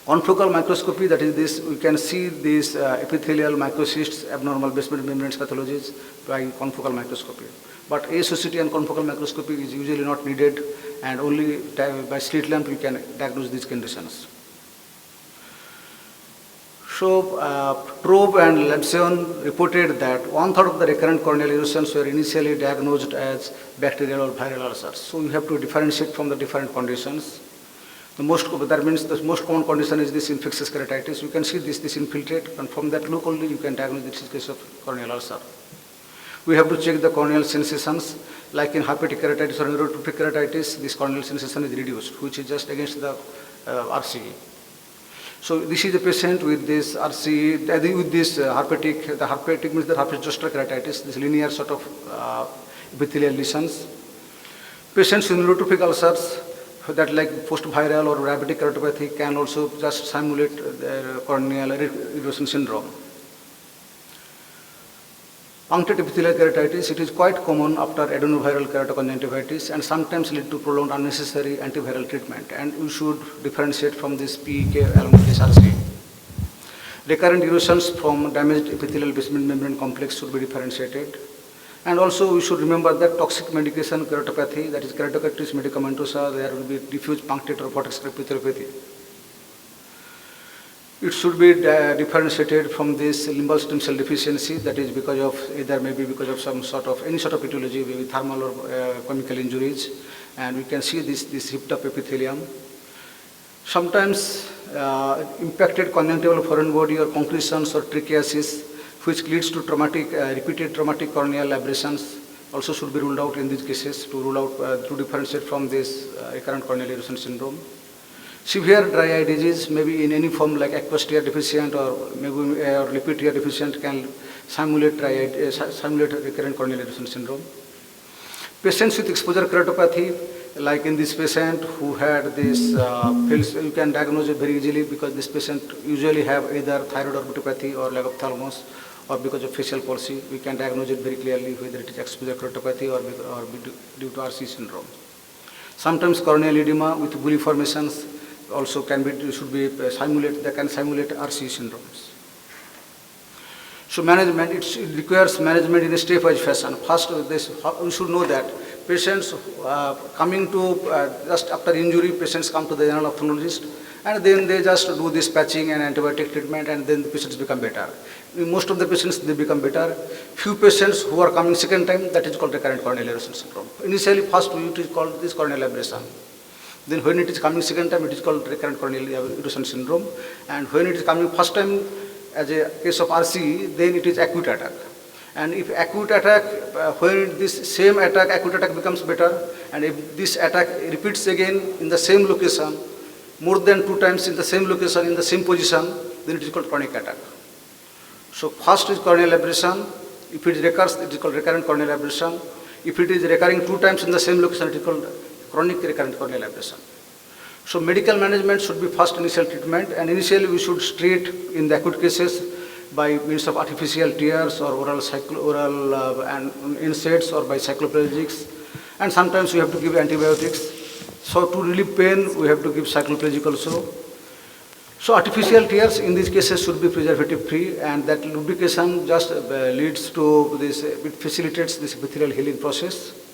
Confocal microscopy, that is this, we can see these epithelial microcysts, abnormal basement membranes pathologies by confocal microscopy. But ASOCT and confocal microscopy is usually not needed, and only by slit lamp we can diagnose these conditions. So, Trobe and Lebson reported that 1/3 of the recurrent corneal erosions were initially diagnosed as bacterial or viral ulcers. So, you have to differentiate from the different conditions. That means the most common condition is this infectious keratitis. You can see this infiltrate, and from that look only you can diagnose this case of corneal ulcer. We have to check the corneal sensations, like in herpetic keratitis or neurotrophic keratitis, this corneal sensation is reduced, which is just against the RCE. So this is a patient with this RCE, with this herpetic. The herpetic means the herpes zoster keratitis, this linear sort of epithelial lesions. Patients with neurotrophic ulcers, that like post-viral or diabetic keratopathy, can also just simulate corneal erosion syndrome. Punctate epithelial keratitis, it is quite common after adenoviral keratoconjunctivitis and sometimes lead to prolonged unnecessary antiviral treatment, and we should differentiate from this PEK along with this RC. Recurrent erosions from damaged epithelial basement membrane complex should be differentiated. And also we should remember that toxic medication keratopathy, that is keratoconjunctivitis medicamentosa, there will be diffuse punctate or vortex epithelopathy. It should be differentiated from this limbal stem cell deficiency, that is because of either maybe because of some sort of any sort of etiology, maybe thermal or chemical injuries, and we can see this hipped up epithelium. Sometimes impacted conjunctival foreign body or concretions or trichiasis, which leads to repeated traumatic corneal abrasions, also should be ruled out in these cases to differentiate from this recurrent corneal erosion syndrome. Severe dry eye disease, maybe in any form like aqueous tear deficient or maybe lipid tear deficient, can simulate recurrent corneal erosion syndrome. Patients with exposure keratopathy, like in this patient who had this, you can diagnose it very easily because this patient usually have either thyroid orbitopathy or lag of thalamus, or because of facial palsy. We can diagnose it very clearly whether it is exposure keratopathy or due to RC syndrome. Sometimes corneal edema with bullae formations also can simulate RC syndromes. So management, it requires management in a stepwise fashion. First, we should know that patients coming to, just after injury, patients come to the general ophthalmologist, and then they just do this patching and antibiotic treatment, and then the patients become better. In most of the patients, they become better. Few patients who are coming second time, that is called recurrent corneal erosion syndrome. Initially, first it is called this corneal abrasion. Then when it is coming second time, it is called recurrent corneal erosion syndrome. And when it is coming first time as a case of RCE, then it is acute attack. And if acute attack, when this same attack, acute attack becomes better, and if this attack repeats again in the same location, more than 2 times in the same location, in the same position, then it is called chronic attack. So first is corneal abrasion. If it recurs, it is called recurrent corneal abrasion. If it is recurring 2 times in the same location, it is called chronic recurrent corneal abrasion. So medical management should be first initial treatment, and initially we should treat in the acute cases by means of artificial tears or oral and NSAIDs or by cycloplegics, and sometimes we have to give antibiotics. So to relieve pain, we have to give cycloplegic also. So artificial tears in these cases should be preservative free, and that lubrication just leads to this, it facilitates this epithelial healing process.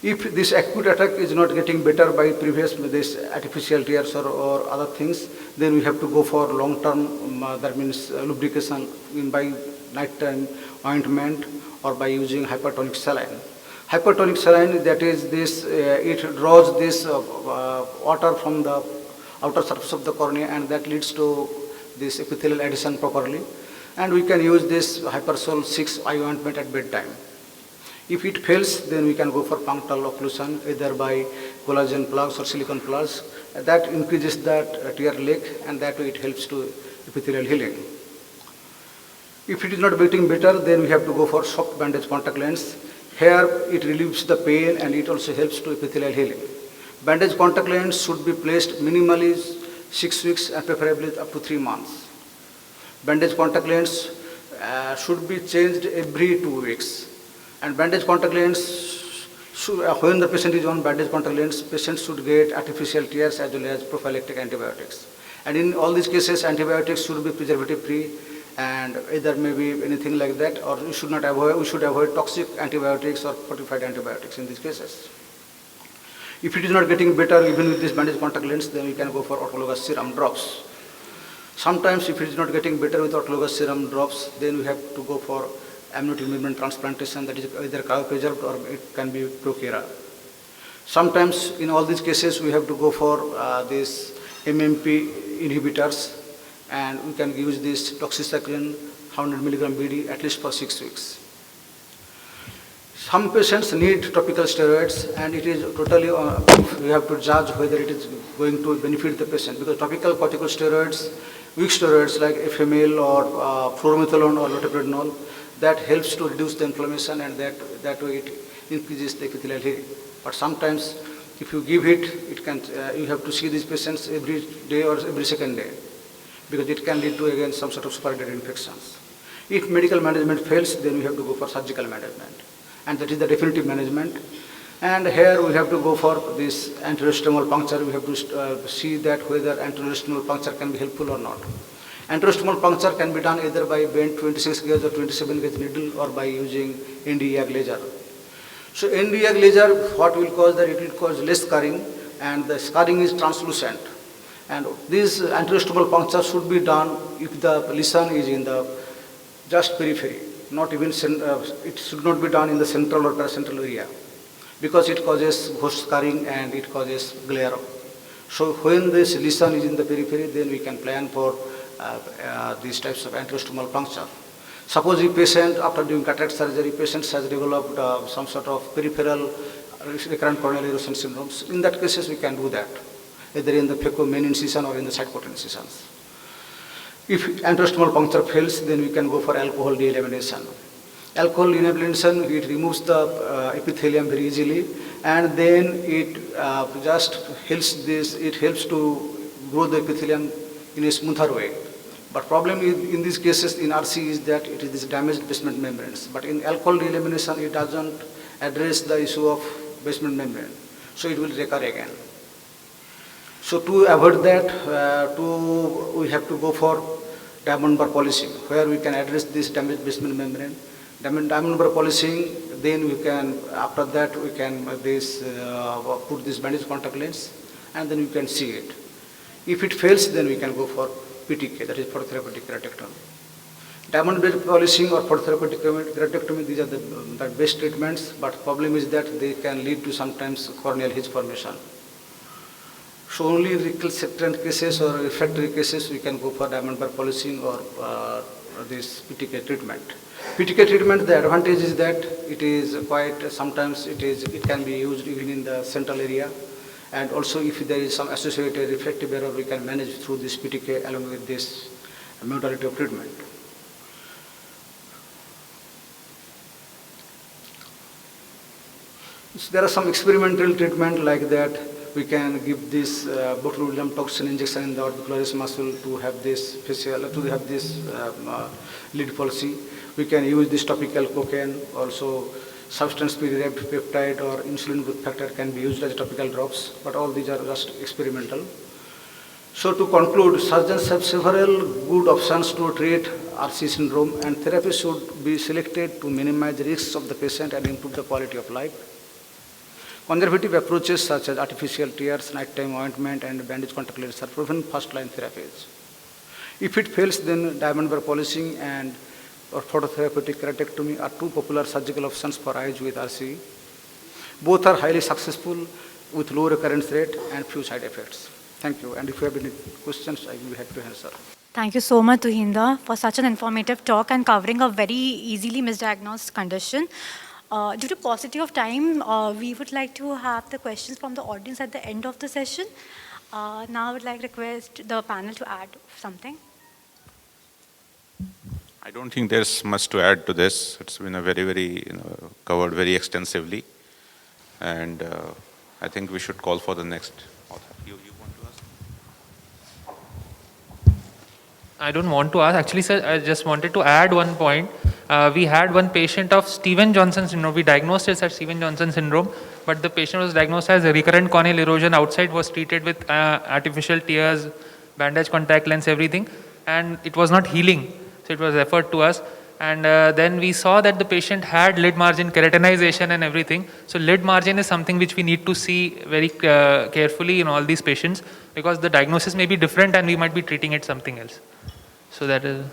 If this acute attack is not getting better by previous this artificial tears or other things, then we have to go for long-term, that means lubrication by nighttime ointment or by using hypertonic saline. Hypertonic saline, that is this, it draws this water from the outer surface of the cornea, and that leads to this epithelial adhesion properly. And we can use this Hypersol 6 eye ointment at bedtime. If it fails, then we can go for punctal occlusion, either by collagen plugs or silicone plugs. That increases that tear length, and that way it helps to epithelial healing. If it is not getting better, then we have to go for soft bandage contact lens. Here it relieves the pain and it also helps to epithelial healing. Bandage contact lens should be placed minimally 6 weeks and preferably up to 3 months. Bandage contact lens should be changed every 2 weeks. And bandage contact lens, when the patient is on bandage contact lens, patient should get artificial tears as well as prophylactic antibiotics. And in all these cases, antibiotics should be preservative free, and either maybe anything like that, or we should avoid toxic antibiotics or fortified antibiotics in these cases. If it is not getting better even with this bandage contact lens, then we can go for autologous serum drops. Sometimes if it is not getting better with autologous serum drops, then we have to go for amniotic membrane transplantation, that is either cryopreserved or it can be Procura. Sometimes in all these cases we have to go for these MMP inhibitors, and we can use this doxycycline 100 mg BD at least for 6 weeks. Some patients need topical steroids, and it is totally, we have to judge whether it is going to benefit the patient, because topical corticosteroids, weak steroids like FML or fluorometholone or loteprednol, that helps to reduce the inflammation, and that way it increases the epithelial healing. But sometimes if you give it, you have to see these patients every day or every second day, because it can lead to again some sort of respiratory infections. If medical management fails, then we have to go for surgical management, and that is the definitive management. And here we have to go for this anterosternal puncture. We have to see that whether anterosternal puncture can be helpful or not. Anterosternal puncture can be done either by bent 26 gauge or 27 gauge needle, or by using Nd:YAG laser. So Nd:YAG laser, what will cause that? It will cause less scarring, and the scarring is translucent. And this anterosternal puncture should be done if the lesion is in the just periphery, not even, it should not be done in the central or paracentral area, because it causes ghost scarring and it causes glare. So when this lesion is in the periphery, then we can plan for these types of anterosternal puncture. Suppose the patient, after doing cataract surgery, patient has developed some sort of peripheral recurrent corneal erosion syndromes. In that cases, we can do that, either in the phaco main incision or in the side quarter incisions. If anterosternal puncture fails, then we can go for alcohol delamination. Alcohol delamination, it removes the epithelium very easily, and then it just helps this, it helps to grow the epithelium in a smoother way. But problem in these cases in RC is that it is this damaged basement membranes. But in alcohol delamination, it doesn't address the issue of basement membrane, so it will recur again. So to avoid that, we have to go for diamond bar polishing, where we can address this damaged basement membrane. Diamond bar polishing, then we can, after that we can put this bandage contact lens, and then we can see it. If it fails, then we can go for PTK, that is phototherapeutic keratectomy. Diamond bar polishing or phototherapeutic keratectomy, these are the best treatments, but problem is that they can lead to sometimes corneal hedge formation. So only in recalcitrant cases or refractory cases, we can go for diamond bar polishing or this PTK treatment. PTK treatment, the advantage is that it is quite, sometimes it can be used even in the central area, and also if there is some associated refractive error, we can manage through this PTK along with this modality of treatment. So there are some experimental treatment like that. We can give this botulinum toxin injection in the orbicularis muscle to have this facial, to have this lid palsy. We can use this topical cocaine, also substance P-derived peptide or insulin growth factor can be used as topical drops, but all these are just experimental. So to conclude, surgeons have several good options to treat RC syndrome, and therapy should be selected to minimize the risks of the patient and improve the quality of life. Conservative approaches such as artificial tears, nighttime ointment, and bandage contact lenses are proven first-line therapies. If it fails, then diamond bar polishing and or phototherapeutic keratectomy are two popular surgical options for eyes with RC. Both are highly successful with low recurrence rate and few side effects. Thank you. And if you have any questions, I will be happy to answer. Thank you so much, Tuhinder, for such an informative talk and covering a very easily misdiagnosed condition. Due to paucity of time, we would like to have the questions from the audience at the end of the session. Now I would like to request the panel to add something. I don't think there's much to add to this. It's been a very, covered very extensively. And I think we should call for the next author. You want to ask? I don't want to ask. Actually, sir, I just wanted to add one point. We had one patient of Stevens-Johnson syndrome. We diagnosed it as Stevens-Johnson syndrome, but the patient was diagnosed as a recurrent corneal erosion outside, was treated with artificial tears, bandage, contact lens, everything, and it was not healing. So it was referred to us. And then we saw that the patient had lid margin keratinization and everything. So lid margin is something which we need to see very carefully in all these patients, because the diagnosis may be different and we might be treating it something else. So that is...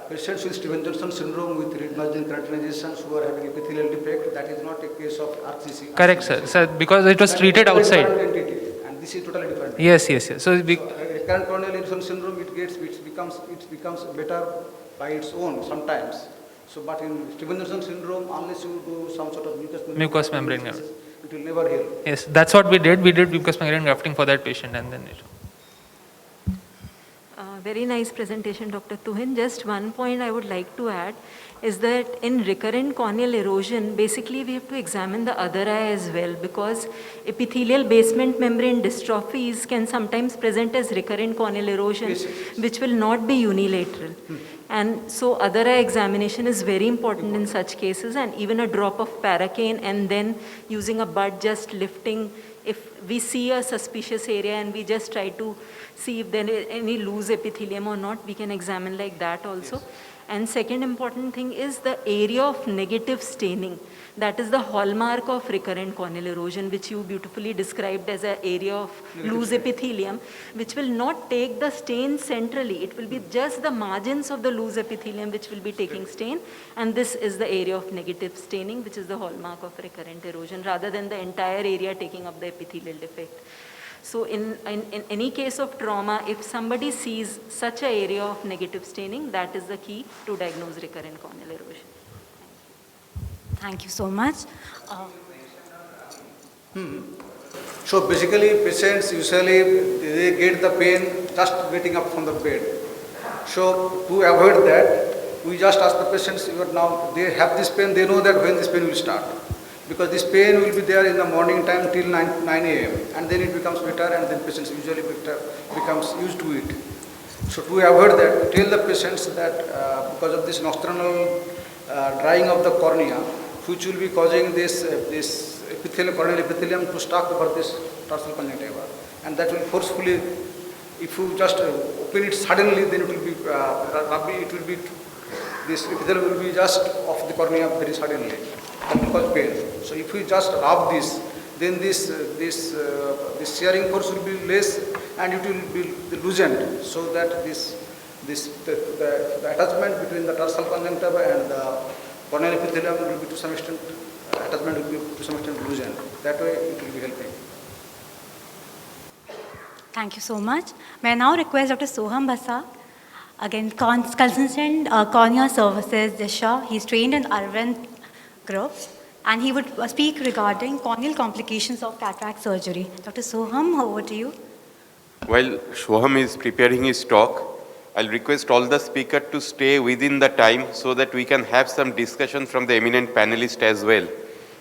Patients with Stevens-Johnson syndrome with lid margin keratinizations who are having epithelial defect, that is not a case of RCC. Correct, sir. Sir, because it was treated outside. And this is totally different. Yes. So, recurrent corneal erosion syndrome, it becomes better by its own sometimes. So, but in Stevens-Johnson syndrome, unless you do some sort of mucous membrane grafting, it will never heal. Yes, that's what we did. We did mucous membrane grafting for that patient, and then it... Very nice presentation, Dr. Tuhin. Just one point I would like to add is that in recurrent corneal erosion, basically we have to examine the other eye as well, because epithelial basement membrane dystrophies can sometimes present as recurrent corneal erosion, which will not be unilateral. And so other eye examination is very important in such cases, and even a drop of Paracane and then using a bud, just lifting. If we see a suspicious area and we just try to see if there is any loose epithelium or not, we can examine like that also. Yes. And second important thing is the area of negative staining. That is the hallmark of recurrent corneal erosion, which you beautifully described as an area of loose epithelium, which will not take the stain centrally. It will be just the margins of the loose epithelium which will be taking stain, and this is the area of negative staining, which is the hallmark of recurrent erosion, rather than the entire area taking up the epithelial defect. So in any case of trauma, if somebody sees such an area of negative staining, that is the key to diagnose recurrent corneal erosion. Thank you so much. So basically, patients usually they get the pain just getting up from the bed. So to avoid that, we just ask the patients, now they have this pain, they know that when this pain will start. Because this pain will be there in the morning time till 9 a.m. and then it becomes better, and then patients usually becomes used to it. So to avoid that, we tell the patients that because of this nocturnal drying of the cornea, which will be causing this corneal epithelium to stuck over this tarsal conjunctiva, and that will forcefully, if you just open it suddenly, then it will be this epithelium will be just off the cornea very suddenly. That will cause pain. So if we just rub this, then this shearing force will be less and it will be loosened, so that the attachment between the tarsal conjunctiva and the corneal epithelium will be to some extent, attachment will be to some extent loosened. That way it will be helping. Thank you so much. May I now request Dr. Soham Basa, again consultant cornea services, Disha. He's trained in Arvind Group, and he would speak regarding corneal complications of cataract surgery. Dr. Soham, over to you. While Soham is preparing his talk, I'll request all the speakers to stay within the time so that we can have some discussion from the eminent panelists as well.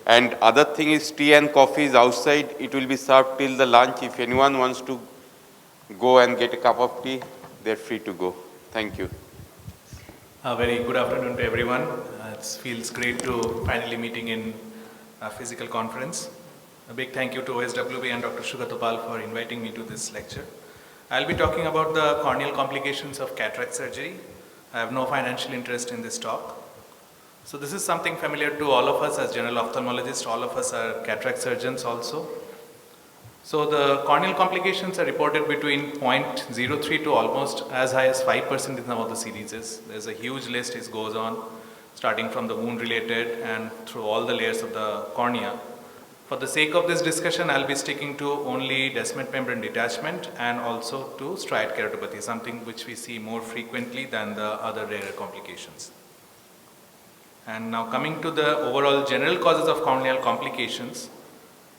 And other thing is tea and coffee is outside. It will be served till the lunch. If anyone wants to go and get a cup of tea, they're free to go. Thank you. A very good afternoon to everyone. It feels great to finally meeting in a physical conference. A big thank you to OSWB and Dr. Shugatopal for inviting me to this lecture. I'll be talking about the corneal complications of cataract surgery. I have no financial interest in this talk. So this is something familiar to all of us as general ophthalmologists. All of us are cataract surgeons also. So the corneal complications are reported between 0.03 to almost as high as 5% in some of the series. There's a huge list, it goes on, starting from the wound related and through all the layers of the cornea. For the sake of this discussion, I'll be sticking to only descent membrane detachment and also to striate keratopathy, something which we see more frequently than the other rarer complications. And now coming to the overall general causes of corneal complications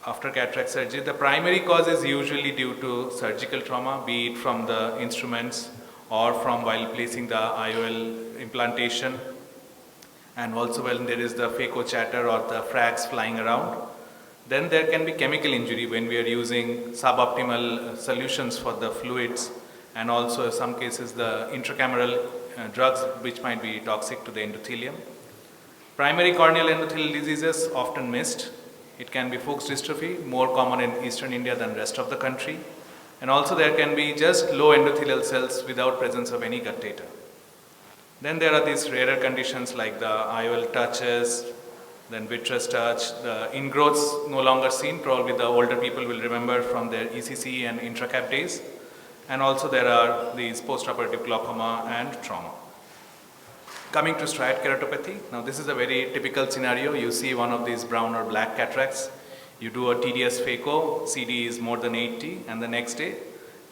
after cataract surgery, the primary cause is usually due to surgical trauma, be it from the instruments or from while placing the IOL implantation, and also when there is the phaco chatter or the frags flying around. Then there can be chemical injury when we are using suboptimal solutions for the fluids, and also in some cases the intracameral drugs which might be toxic to the endothelium. Primary corneal endothelial diseases often missed. It can be Fuchs dystrophy, more common in eastern India than rest of the country. And also there can be just low endothelial cells without presence of any gut data. Then there are these rarer conditions like the IOL touches, then vitreous touch, the ingrowths no longer seen, probably the older people will remember from their ECC and intracap days. And also there are these postoperative glaucoma and trauma. Coming to striate keratopathy, now this is a very typical scenario. You see one of these brown or black cataracts, you do a TDS phaco, CD is more than 80, and the next day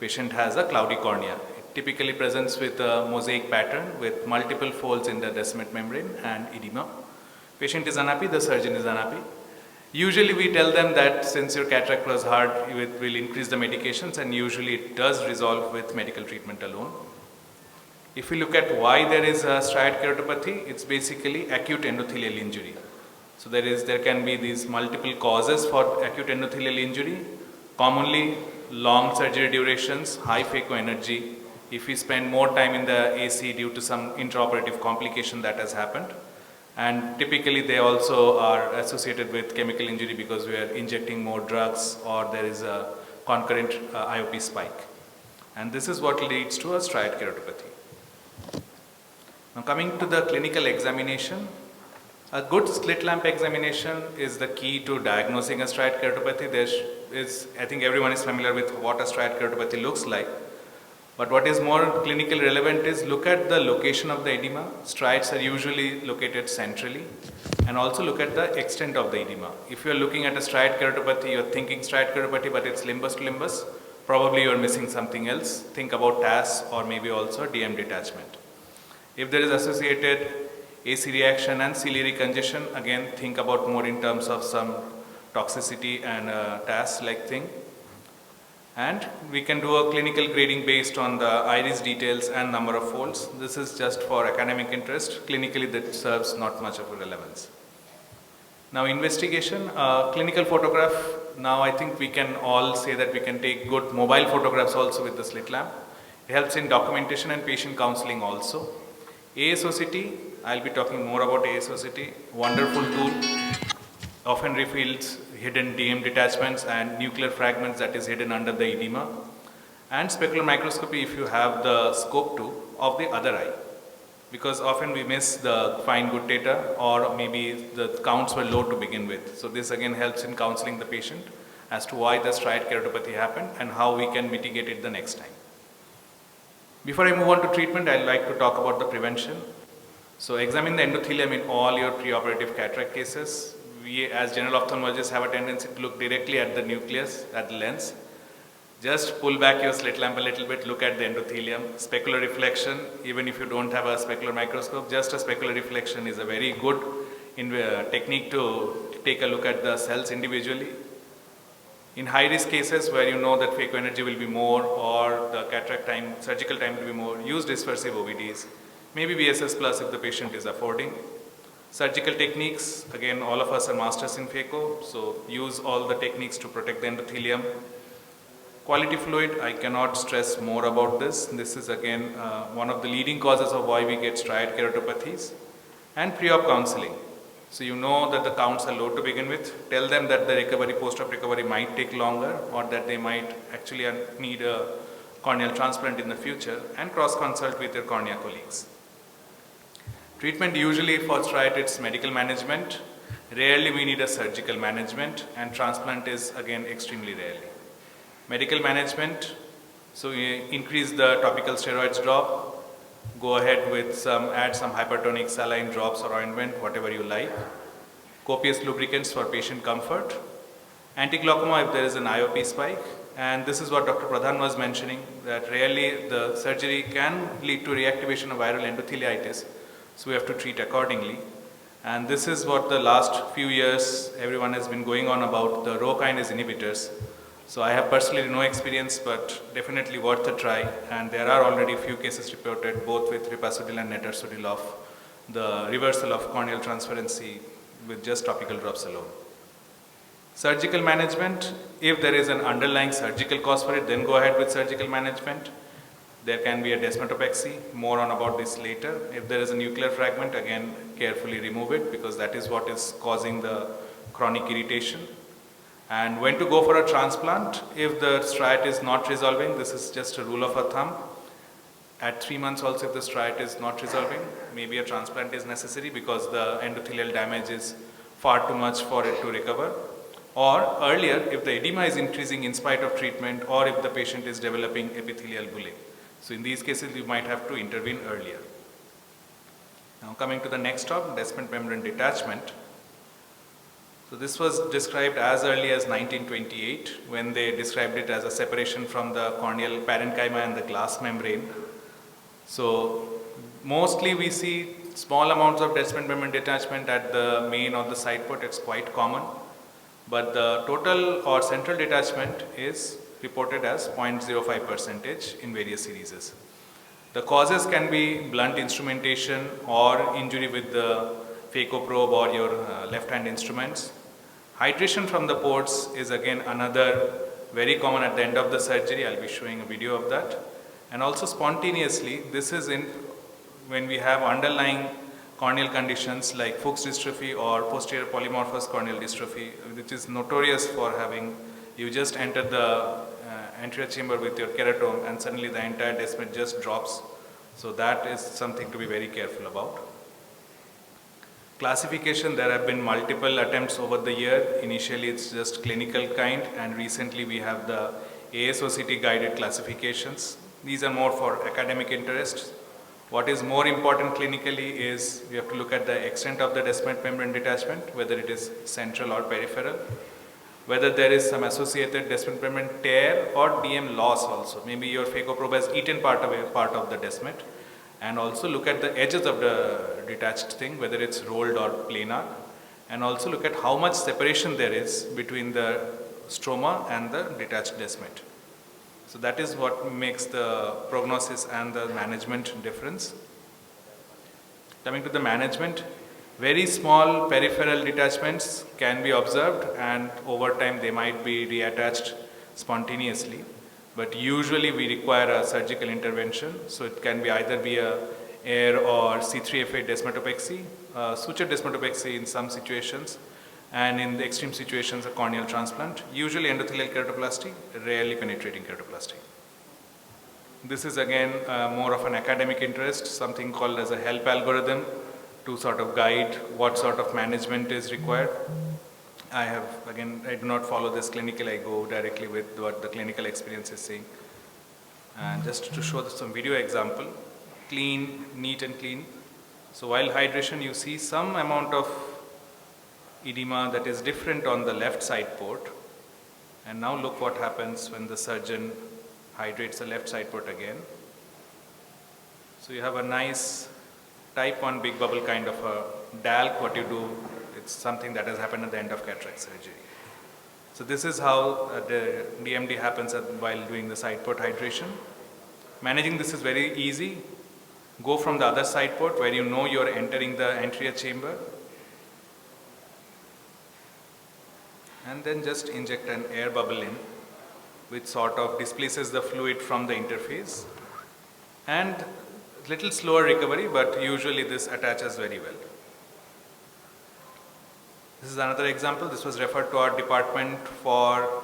patient has a cloudy cornea. It typically presents with a mosaic pattern with multiple folds in the descemet membrane and edema. Patient is unhappy, the surgeon is unhappy. Usually we tell them that since your cataract was hard, we'll increase the medications, and usually it does resolve with medical treatment alone. If we look at why there is a striate keratopathy, it's basically acute endothelial injury. So there can be these multiple causes for acute endothelial injury, commonly long surgery durations, high phaco energy, if we spend more time in the AC due to some intraoperative complication that has happened. And typically they also are associated with chemical injury because we are injecting more drugs or there is a concurrent IOP spike. And this is what leads to a striate keratopathy. Now coming to the clinical examination, a good slit lamp examination is the key to diagnosing a striate keratopathy. I think everyone is familiar with what a striate keratopathy looks like. But what is more clinically relevant is look at the location of the edema. Striates are usually located centrally, and also look at the extent of the edema. If you are looking at a striate keratopathy, you are thinking striate keratopathy, but it's limbus to limbus, probably you are missing something else. Think about TAS or maybe also DM detachment. If there is associated AC reaction and ciliary congestion, again think about more in terms of some toxicity and TAS like thing. And we can do a clinical grading based on the iris details and number of folds. This is just for academic interest. Clinically that serves not much of a relevance. Now investigation, clinical photograph. Now I think we can all say that we can take good mobile photographs also with the slit lamp. It helps in documentation and patient counseling also. ASOCT, I'll be talking more about ASOCT. Wonderful tool, often reveals hidden DM detachments and nuclear fragments that is hidden under the edema. And specular microscopy if you have the scope to of the other eye. Because often we miss the fine good data or maybe the counts were low to begin with. So this again helps in counseling the patient as to why the striate keratopathy happened and how we can mitigate it the next time. Before I move on to treatment, I'd like to talk about the prevention. So examine the endothelium in all your preoperative cataract cases. We as general ophthalmologists have a tendency to look directly at the nucleus, at the lens. Just pull back your slit lamp a little bit, look at the endothelium. Specular reflection, even if you don't have a specular microscope, just a specular reflection is a very good technique to take a look at the cells individually. In high risk cases where you know that phaco energy will be more or the cataract time, surgical time will be more, use dispersive OVDs. Maybe BSS plus if the patient is affording. Surgical techniques, again all of us are masters in phaco, so use all the techniques to protect the endothelium. Quality fluid, I cannot stress more about this. This is again one of the leading causes of why we get striate keratopathies. And pre-op counseling. So you know that the counts are low to begin with. Tell them that the recovery, post-op recovery might take longer or that they might actually need a corneal transplant in the future, and cross-consult with your cornea colleagues. Treatment usually for striate it's medical management. Rarely we need a surgical management, and transplant is again extremely rarely. Medical management, so you increase the topical steroids drop. Go ahead with add some hypertonic saline drops or ointment, whatever you like. Copious lubricants for patient comfort. Anti-glaucoma if there is an IOP spike. And this is what Dr. Pradhan was mentioning, that rarely the surgery can lead to reactivation of viral endotheliitis. So we have to treat accordingly. And this is what the last few years everyone has been going on about the Rho kinase inhibitors. So I have personally no experience, but definitely worth a try. And there are already few cases reported, both with ripasudil and netarsudil, of the reversal of corneal transparency with just topical drops alone. Surgical management, if there is an underlying surgical cause for it, then go ahead with surgical management. There can be a desmetopexy, more on about this later. If there is a nuclear fragment, again carefully remove it, because that is what is causing the chronic irritation. And when to go for a transplant, if the striate is not resolving, this is just a rule of a thumb. At 3 months also, if the striate is not resolving, maybe a transplant is necessary, because the endothelial damage is far too much for it to recover. Or earlier, if the edema is increasing in spite of treatment, or if the patient is developing epithelial bullae. So in these cases, you might have to intervene earlier. Now coming to the next topic, descent membrane detachment. So this was described as early as 1928, when they described it as a separation from the corneal parenchyma and the glass membrane. So mostly we see small amounts of descent membrane detachment at the main or the side port. It's quite common. But the total or central detachment is reported as 0.05% in various series. The causes can be blunt instrumentation or injury with the phacoprobe or your left hand instruments. Hydration from the ports is again another very common at the end of the surgery. I'll be showing a video of that. And also spontaneously, this is in when we have underlying corneal conditions like Fuchs dystrophy or posterior polymorphous corneal dystrophy, which is notorious for having, you just enter the anterior chamber with your keratome and suddenly the entire descent just drops. So that is something to be very careful about. Classification, there have been multiple attempts over the year. Initially it's just clinical kind, and recently we have the ASOCT guided classifications. These are more for academic interests. What is more important clinically is we have to look at the extent of the descent membrane detachment, whether it is central or peripheral, whether there is some associated descent membrane tear or DM loss also. Maybe your phacoprobe has eaten part of the descent. And also look at the edges of the detached thing, whether it's rolled or planar. And also look at how much separation there is between the stroma and the detached descent. So that is what makes the prognosis and the management difference. Coming to the management, very small peripheral detachments can be observed, and over time they might be reattached spontaneously. But usually we require a surgical intervention. So it can be either be a air or C3F8 desmetopexy, suture desmetopexy in some situations, and in the extreme situations a corneal transplant, usually endothelial keratoplasty, rarely penetrating keratoplasty. This is again more of an academic interest, something called as a HELP algorithm to sort of guide what sort of management is required. I do not follow this clinically, I go directly with what the clinical experience is saying. And just to show some video example, clean, neat and clean. So while hydration, you see some amount of edema that is different on the left side port. And now look what happens when the surgeon hydrates the left side port again. So you have a nice type 1 big bubble kind of a DALC, what you do. It's something that has happened at the end of cataract surgery. So this is how the DMD happens while doing the side port hydration. Managing this is very easy. Go from the other side port where you know you're entering the anterior chamber, and then just inject an air bubble in, which sort of displaces the fluid from the interface. And little slower recovery, but usually this attaches very well. This is another example. This was referred to our department for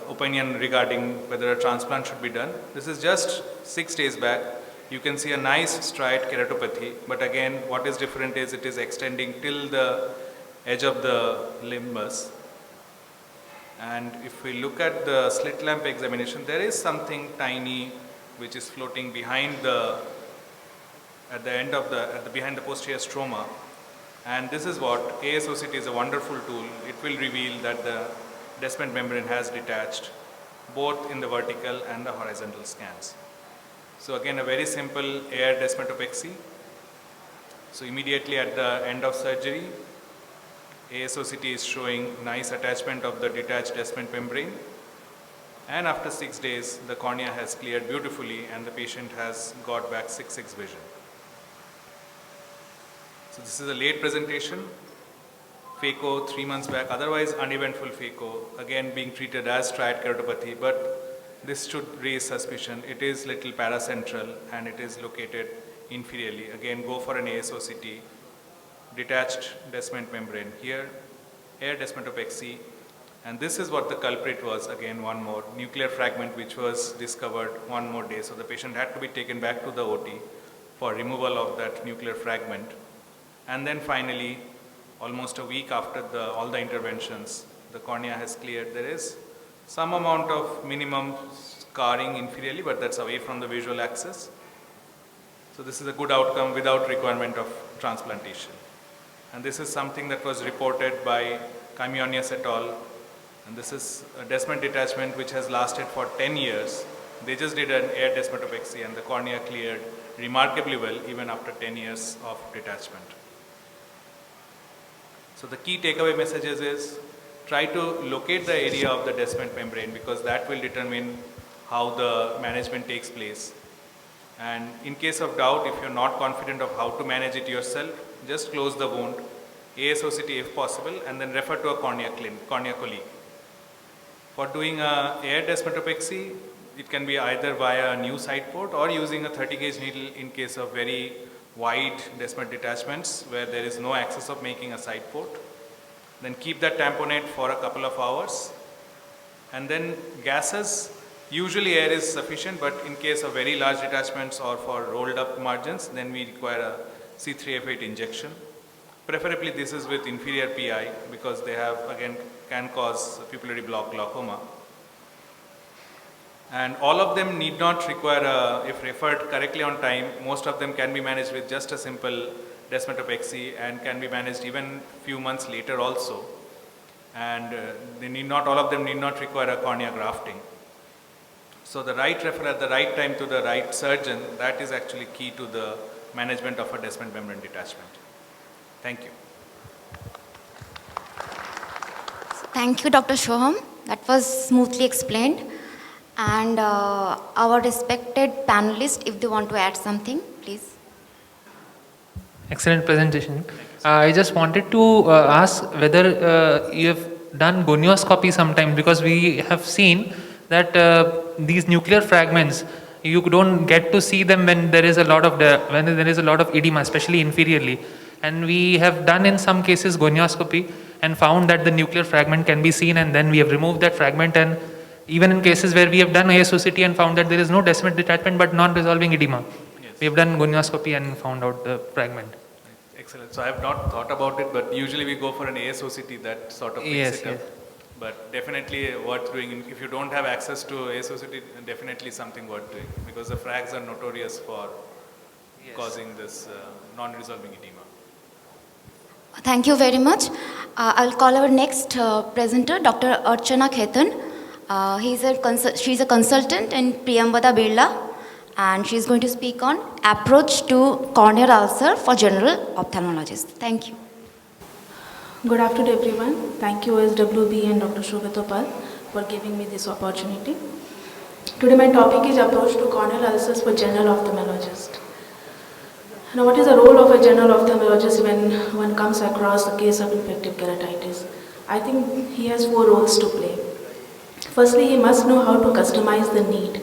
opinion regarding whether a transplant should be done. This is just 6 days back. You can see a nice striate keratopathy, but again what is different is it is extending till the edge of the limbus. And if we look at the slit lamp examination, there is something tiny which is floating behind behind the posterior stroma. And this is what ASOCT is a wonderful tool. It will reveal that the descent membrane has detached both in the vertical and the horizontal scans. So again, a very simple air desmetopexy. So immediately at the end of surgery, ASOCT is showing nice attachment of the detached descent membrane. And after 6 days, the cornea has cleared beautifully and the patient has got back 6/6 vision. So this is a late presentation. Phaco 3 months back, otherwise uneventful phaco, again being treated as striate keratopathy, but this should raise suspicion. It is little paracentral and it is located inferiorly. Again, go for an ASOCT, detached descent membrane here, air descementopexy, and this is what the culprit was. Again, one more nuclear fragment which was discovered one more day. So the patient had to be taken back to the OT for removal of that nuclear fragment. And then finally, almost a week after all the interventions, the cornea has cleared. There is some amount of minimum scarring inferiorly, but that's away from the visual axis. So this is a good outcome without requirement of transplantation. And this is something that was reported by Kaimionios et al. And this is a descent detachment which has lasted for 10 years. They just did an air descementopexy and the cornea cleared remarkably well even after 10 years of detachment. So the key takeaway messages is try to locate the area of the descent membrane because that will determine how the management takes place. And in case of doubt, if you're not confident of how to manage it yourself, just close the wound, ASOCT if possible, and then refer to a cornea colleague. For doing a air descementopexy, it can be either via a new side port or using a 30 gauge needle in case of very wide descent detachments where there is no access of making a side port. Then keep that tamponade for a couple of hours. And then gases, usually air is sufficient, but in case of very large detachments or for rolled up margins, then we require a C3F8 injection. Preferably this is with inferior PI because they have, again, can cause pupillary block glaucoma. And all of them need not require, if referred correctly on time, most of them can be managed with just a simple descementopexy and can be managed even few months later also. And all of them need not require a cornea grafting. So the right referral at the right time to the right surgeon, that is actually key to the management of a descent membrane detachment. Thank you. Thank you, Dr. Shoham. That was smoothly explained. And our respected panelists, if they want to add something, please. Excellent presentation. I just wanted to ask whether you have done gonioscopy sometime, because we have seen that these nuclear fragments, you don't get to see them when there is a lot of edema, especially inferiorly. And we have done in some cases gonioscopy and found that the nuclear fragment can be seen, and then we have removed that fragment. And even in cases where we have done ASOCT and found that there is no descent detachment but non-resolving edema, yes, we have done gonioscopy and found out the fragment. Excellent. So I have not thought about it, but usually we go for an ASOCT that sort of picks it up. Yes. But definitely worth doing. If you don't have access to ASOCT, definitely something worth doing because the frags are notorious for causing this non-resolving edema. Thank you very much. I'll call our next presenter, Dr. Archana Khetan. She's a consultant in Priyambada Birla, and she's going to speak on approach to corneal ulcer for general ophthalmologists. Thank you. Good afternoon, everyone. Thank you, OSWB and Dr. Shugatopal, for giving me this opportunity. Today, my topic is approach to corneal ulcers for general ophthalmologists. Now, what is the role of a general ophthalmologist when one comes across a case of infective keratitis? I think he has 4 roles to play. Firstly, he must know how to customize the need.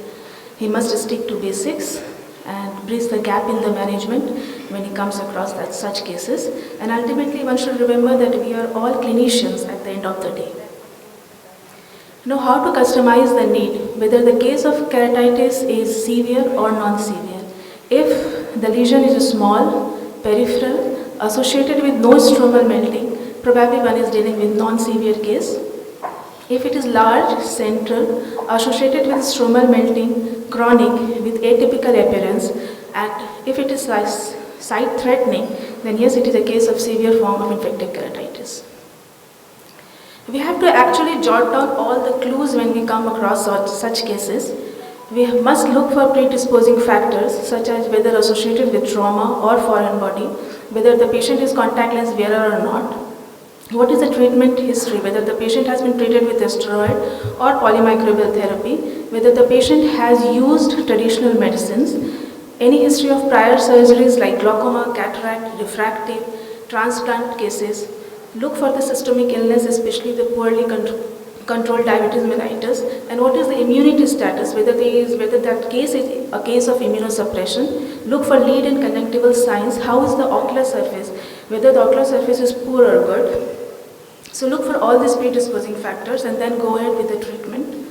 He must stick to basics and bridge the gap in the management when he comes across such cases. And ultimately, one should remember that we are all clinicians at the end of the day. Know how to customize the need, whether the case of keratitis is severe or non-severe. If the lesion is small, peripheral, associated with no stromal melting, probably one is dealing with non-severe case. If it is large, central, associated with stromal melting, chronic, with atypical appearance, and if it is sight-threatening, then yes, it is a case of severe form of infective keratitis. We have to actually jot down all the clues when we come across such cases. We must look for predisposing factors such as whether associated with trauma or foreign body, whether the patient is contact lens wearer or not. What is the treatment history, whether the patient has been treated with steroid or polymicrobial therapy, whether the patient has used traditional medicines, any history of prior surgeries like glaucoma, cataract, refractive, transplant cases. Look for the systemic illness, especially the poorly controlled diabetes mellitus, and what is the immunity status, whether that case is a case of immunosuppression. Look for lead and conjunctival signs. How is the ocular surface, whether the ocular surface is poor or good. So look for all these predisposing factors and then go ahead with the treatment.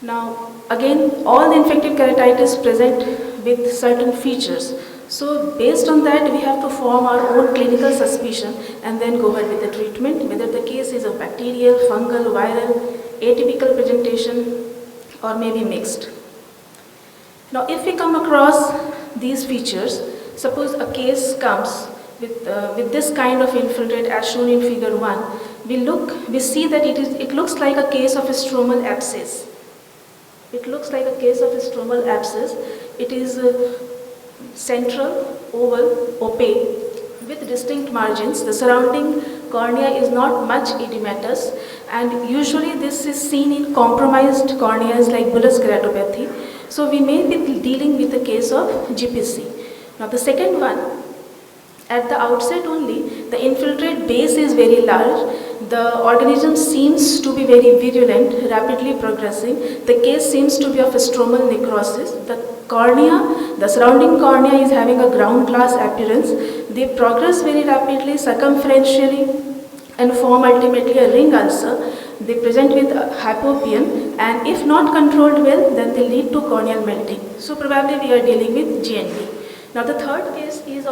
Now again, all the infective keratitis present with certain features. So based on that, we have to form our own clinical suspicion and then go ahead with the treatment, whether the case is of bacterial, fungal, viral, atypical presentation, or maybe mixed. Now if we come across these features, suppose a case comes with this kind of infiltrate as shown in figure 1, we see that it looks like a case of a stromal abscess. It looks like a case of a stromal abscess. It is central, oval, opaque, with distinct margins. The surrounding cornea is not much edematous, and usually this is seen in compromised corneas like bullous keratopathy. So we may be dealing with a case of GPC. Now the second one, at the outset only, the infiltrate base is very large. The organism seems to be very virulent, rapidly progressing. The case seems to be of a stromal necrosis. The surrounding cornea is having a ground glass appearance. They progress very rapidly, circumferentially, and form ultimately a ring ulcer. They present with hypopion, and if not controlled well, then they lead to corneal melting. So probably we are dealing with GND. Now the third case is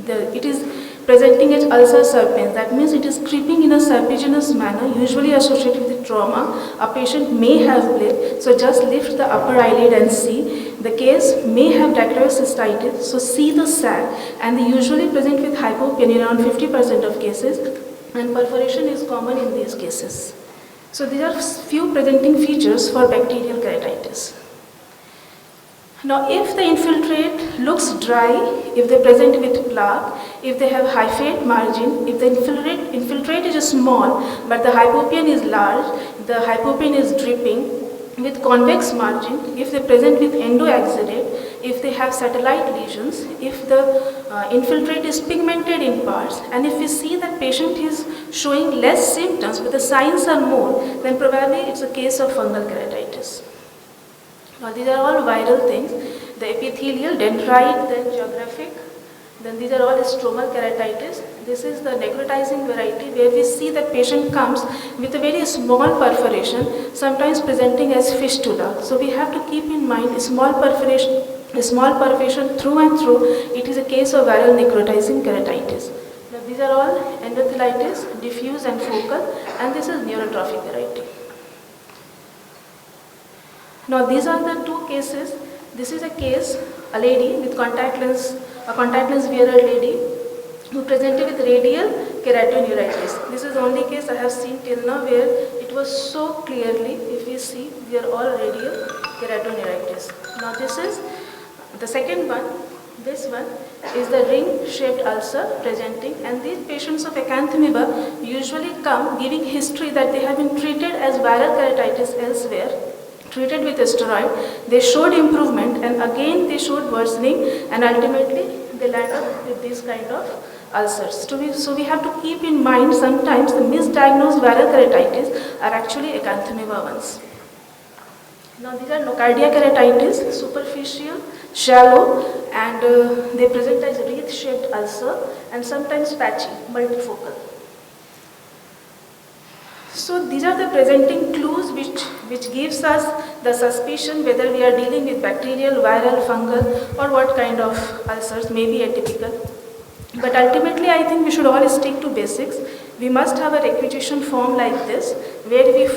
it is presenting as ulcer serpens. That means it is creeping in a serpiginous manner, usually associated with trauma. A patient may have bleb, so just lift the upper eyelid and see. The case may have dacryocystitis, so see the sac, and they usually present with hypopion in around 50% of cases, and perforation is common in these cases. So these are few presenting features for bacterial keratitis. Now if the infiltrate looks dry, if they present with plaque, if they have hyphae margin, if the infiltrate is small but the hypopion is large, the hypopion is dripping with convex margin, if they present with endoexudate, if they have satellite lesions, if the infiltrate is pigmented in parts, and if we see that patient is showing less symptoms but the signs are more, then probably it's a case of fungal keratitis. Now these are all viral things, the epithelial, dendrite, then geographic, then these are all stromal keratitis. This is the necrotizing variety where we see that patient comes with a very small perforation, sometimes presenting as fistula. So we have to keep in mind a small perforation through and through, it is a case of viral necrotizing keratitis. Now these are all endothelitis, diffuse and focal, and this is neurotrophic variety. Now these are the two cases. This is a case, a lady with contact lens wearer lady who presented with radial keratoneuritis. This is the only case I have seen till now where it was so clearly, if we see, they are all radial keratoneuritis. Now this is the second one. This one is the ring-shaped ulcer presenting, and these patients of acanthamoeba usually come giving history that they have been treated as viral keratitis elsewhere, treated with steroid. They showed improvement and again they showed worsening, and ultimately they land up with these kind of ulcers. So we have to keep in mind sometimes the misdiagnosed viral keratitis are actually acanthamoeba ones. Now these are nocardia keratitis, superficial, shallow, and they present as wreath-shaped ulcer and sometimes patchy, multifocal. So these are the presenting clues which gives us the suspicion whether we are dealing with bacterial, viral, fungal, or what kind of ulcers may be atypical. But ultimately I think we should all stick to basics. We must have a requisition form like this where we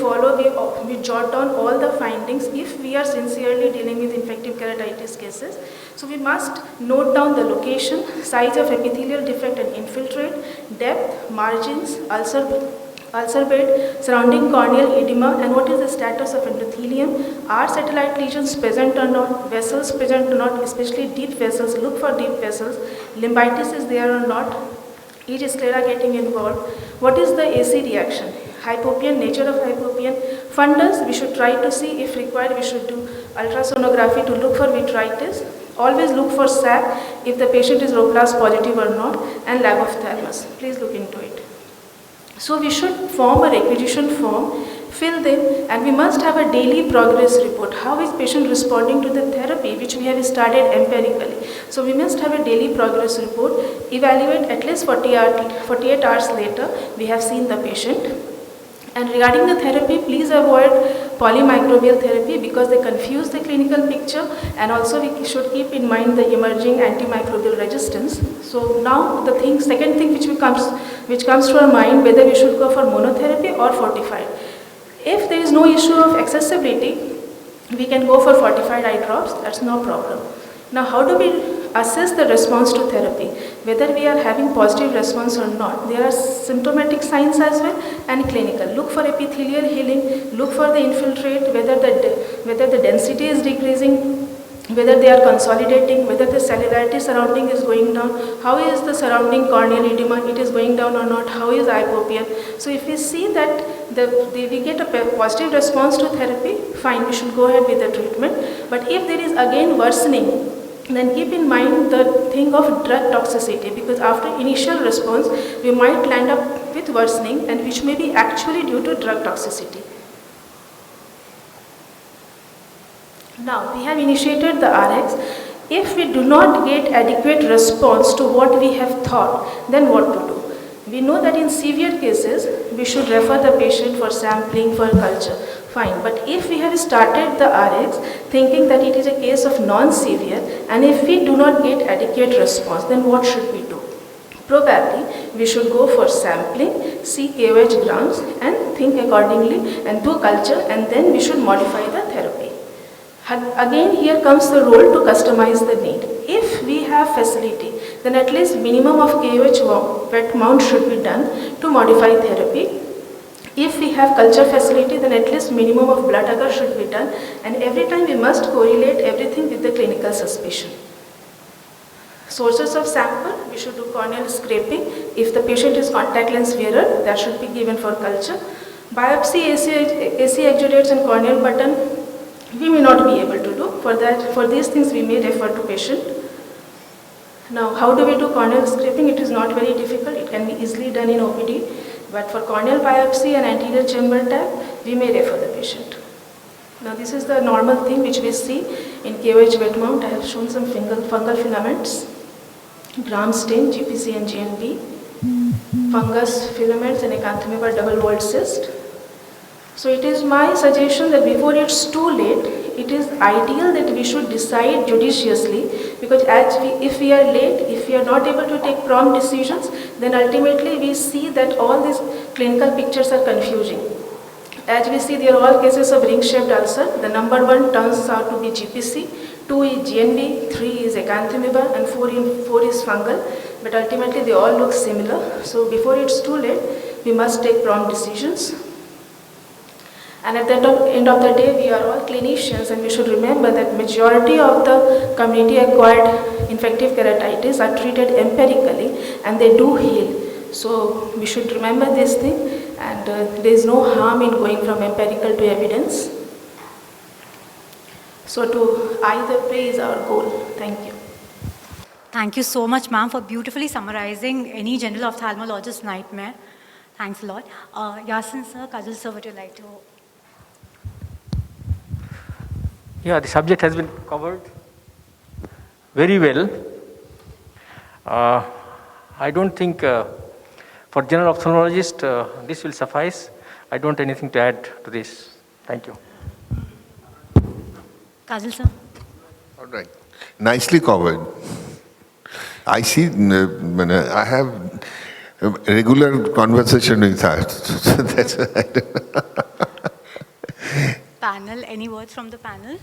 jot down all the findings if we are sincerely dealing with infective keratitis cases. So we must note down the location, size of epithelial defect and infiltrate, depth, margins, ulcer bed, surrounding corneal edema, and what is the status of endothelium. Are satellite lesions present or not, vessels present or not, especially deep vessels, look for deep vessels, limbitis is there or not, Is sclera getting involved? What is the AC reaction? Hypopian, nature of hypopian. Fundus, we should try to see, if required, we should do ultrasonography to look for vitritis. Always look for SAC if the patient is Roplast positive or not, and lag of thymus. Please look into it. So we should form a requisition form, fill them, and we must have a daily progress report. How is patient responding to the therapy, which we have started empirically. So we must have a daily progress report, evaluate at least 48 hours later, we have seen the patient. And regarding the therapy, please avoid polymicrobial therapy because they confuse the clinical picture, and also we should keep in mind the emerging antimicrobial resistance. So now the second thing which comes to our mind, whether we should go for monotherapy or fortified. If there is no issue of accessibility, we can go for fortified eye drops, that's no problem. Now how do we assess the response to therapy, whether we are having positive response or not? There are symptomatic signs as well and clinical. Look for epithelial healing, look for the infiltrate, whether the density is decreasing, whether they are consolidating, whether the cellularity surrounding is going down, how is the surrounding corneal edema, it is going down or not, how is hypopian. So if we see that we get a positive response to therapy, fine, we should go ahead with the treatment. But if there is again worsening, then keep in mind the thing of drug toxicity, because after initial response, we might land up with worsening, and which may be actually due to drug toxicity. Now, we have initiated the RX. If we do not get adequate response to what we have thought, then what to do? We know that in severe cases, we should refer the patient for sampling, for culture. Fine, but if we have started the RX thinking that it is a case of non-severe, and if we do not get adequate response, then what should we do? Probably we should go for sampling, see KOH grounds, and think accordingly and do culture, and then we should modify the therapy. Again, here comes the role to customize the need. If we have facility, then at least minimum of KOH wet mount should be done to modify therapy. If we have culture facility, then at least minimum of blood agar should be done, and every time we must correlate everything with the clinical suspicion. Sources of sample, we should do corneal scraping. If the patient is contact lens wearer, that should be given for culture. Biopsy, AC exudates and corneal button, we may not be able to do. For these things, we may refer to patient. Now, how do we do corneal scraping? It is not very difficult. It can be easily done in OPD. But for corneal biopsy and anterior chamber tap, we may refer the patient. Now, this is the normal thing which we see in KOH wet mount. I have shown some fungal filaments, gram stain, GPC and GNP, fungus filaments and acanthamoeba double walled cyst. So it is my suggestion that before it's too late, it is ideal that we should decide judiciously, because if we are late, if we are not able to take prompt decisions, then ultimately we see that all these clinical pictures are confusing. As we see, there are all cases of ring-shaped ulcer. The number 1 turns out to be GPC, 2 is GNB, 3 is acanthamoeba, and 4 is fungal. But ultimately they all look similar. So before it's too late, we must take prompt decisions. And at the end of the day, we are all clinicians, and we should remember that majority of the community-acquired infective keratitis are treated empirically, and they do heal. So we should remember this thing, and there is no harm in going from empirical to evidence. So to eye the prey is our goal. Thank you. Thank you so much, ma'am, for beautifully summarizing any general ophthalmologist's nightmare. Thanks a lot. Yasin sir, Kajal sir, would you like to? Yeah, the subject has been covered very well. I don't think for general ophthalmologist this will suffice. I don't have anything to add to this. Thank you. Kajal sir. All right. Nicely covered. I see, I have a regular conversation with her. So that's why I don't know. Panel, any words from the panel?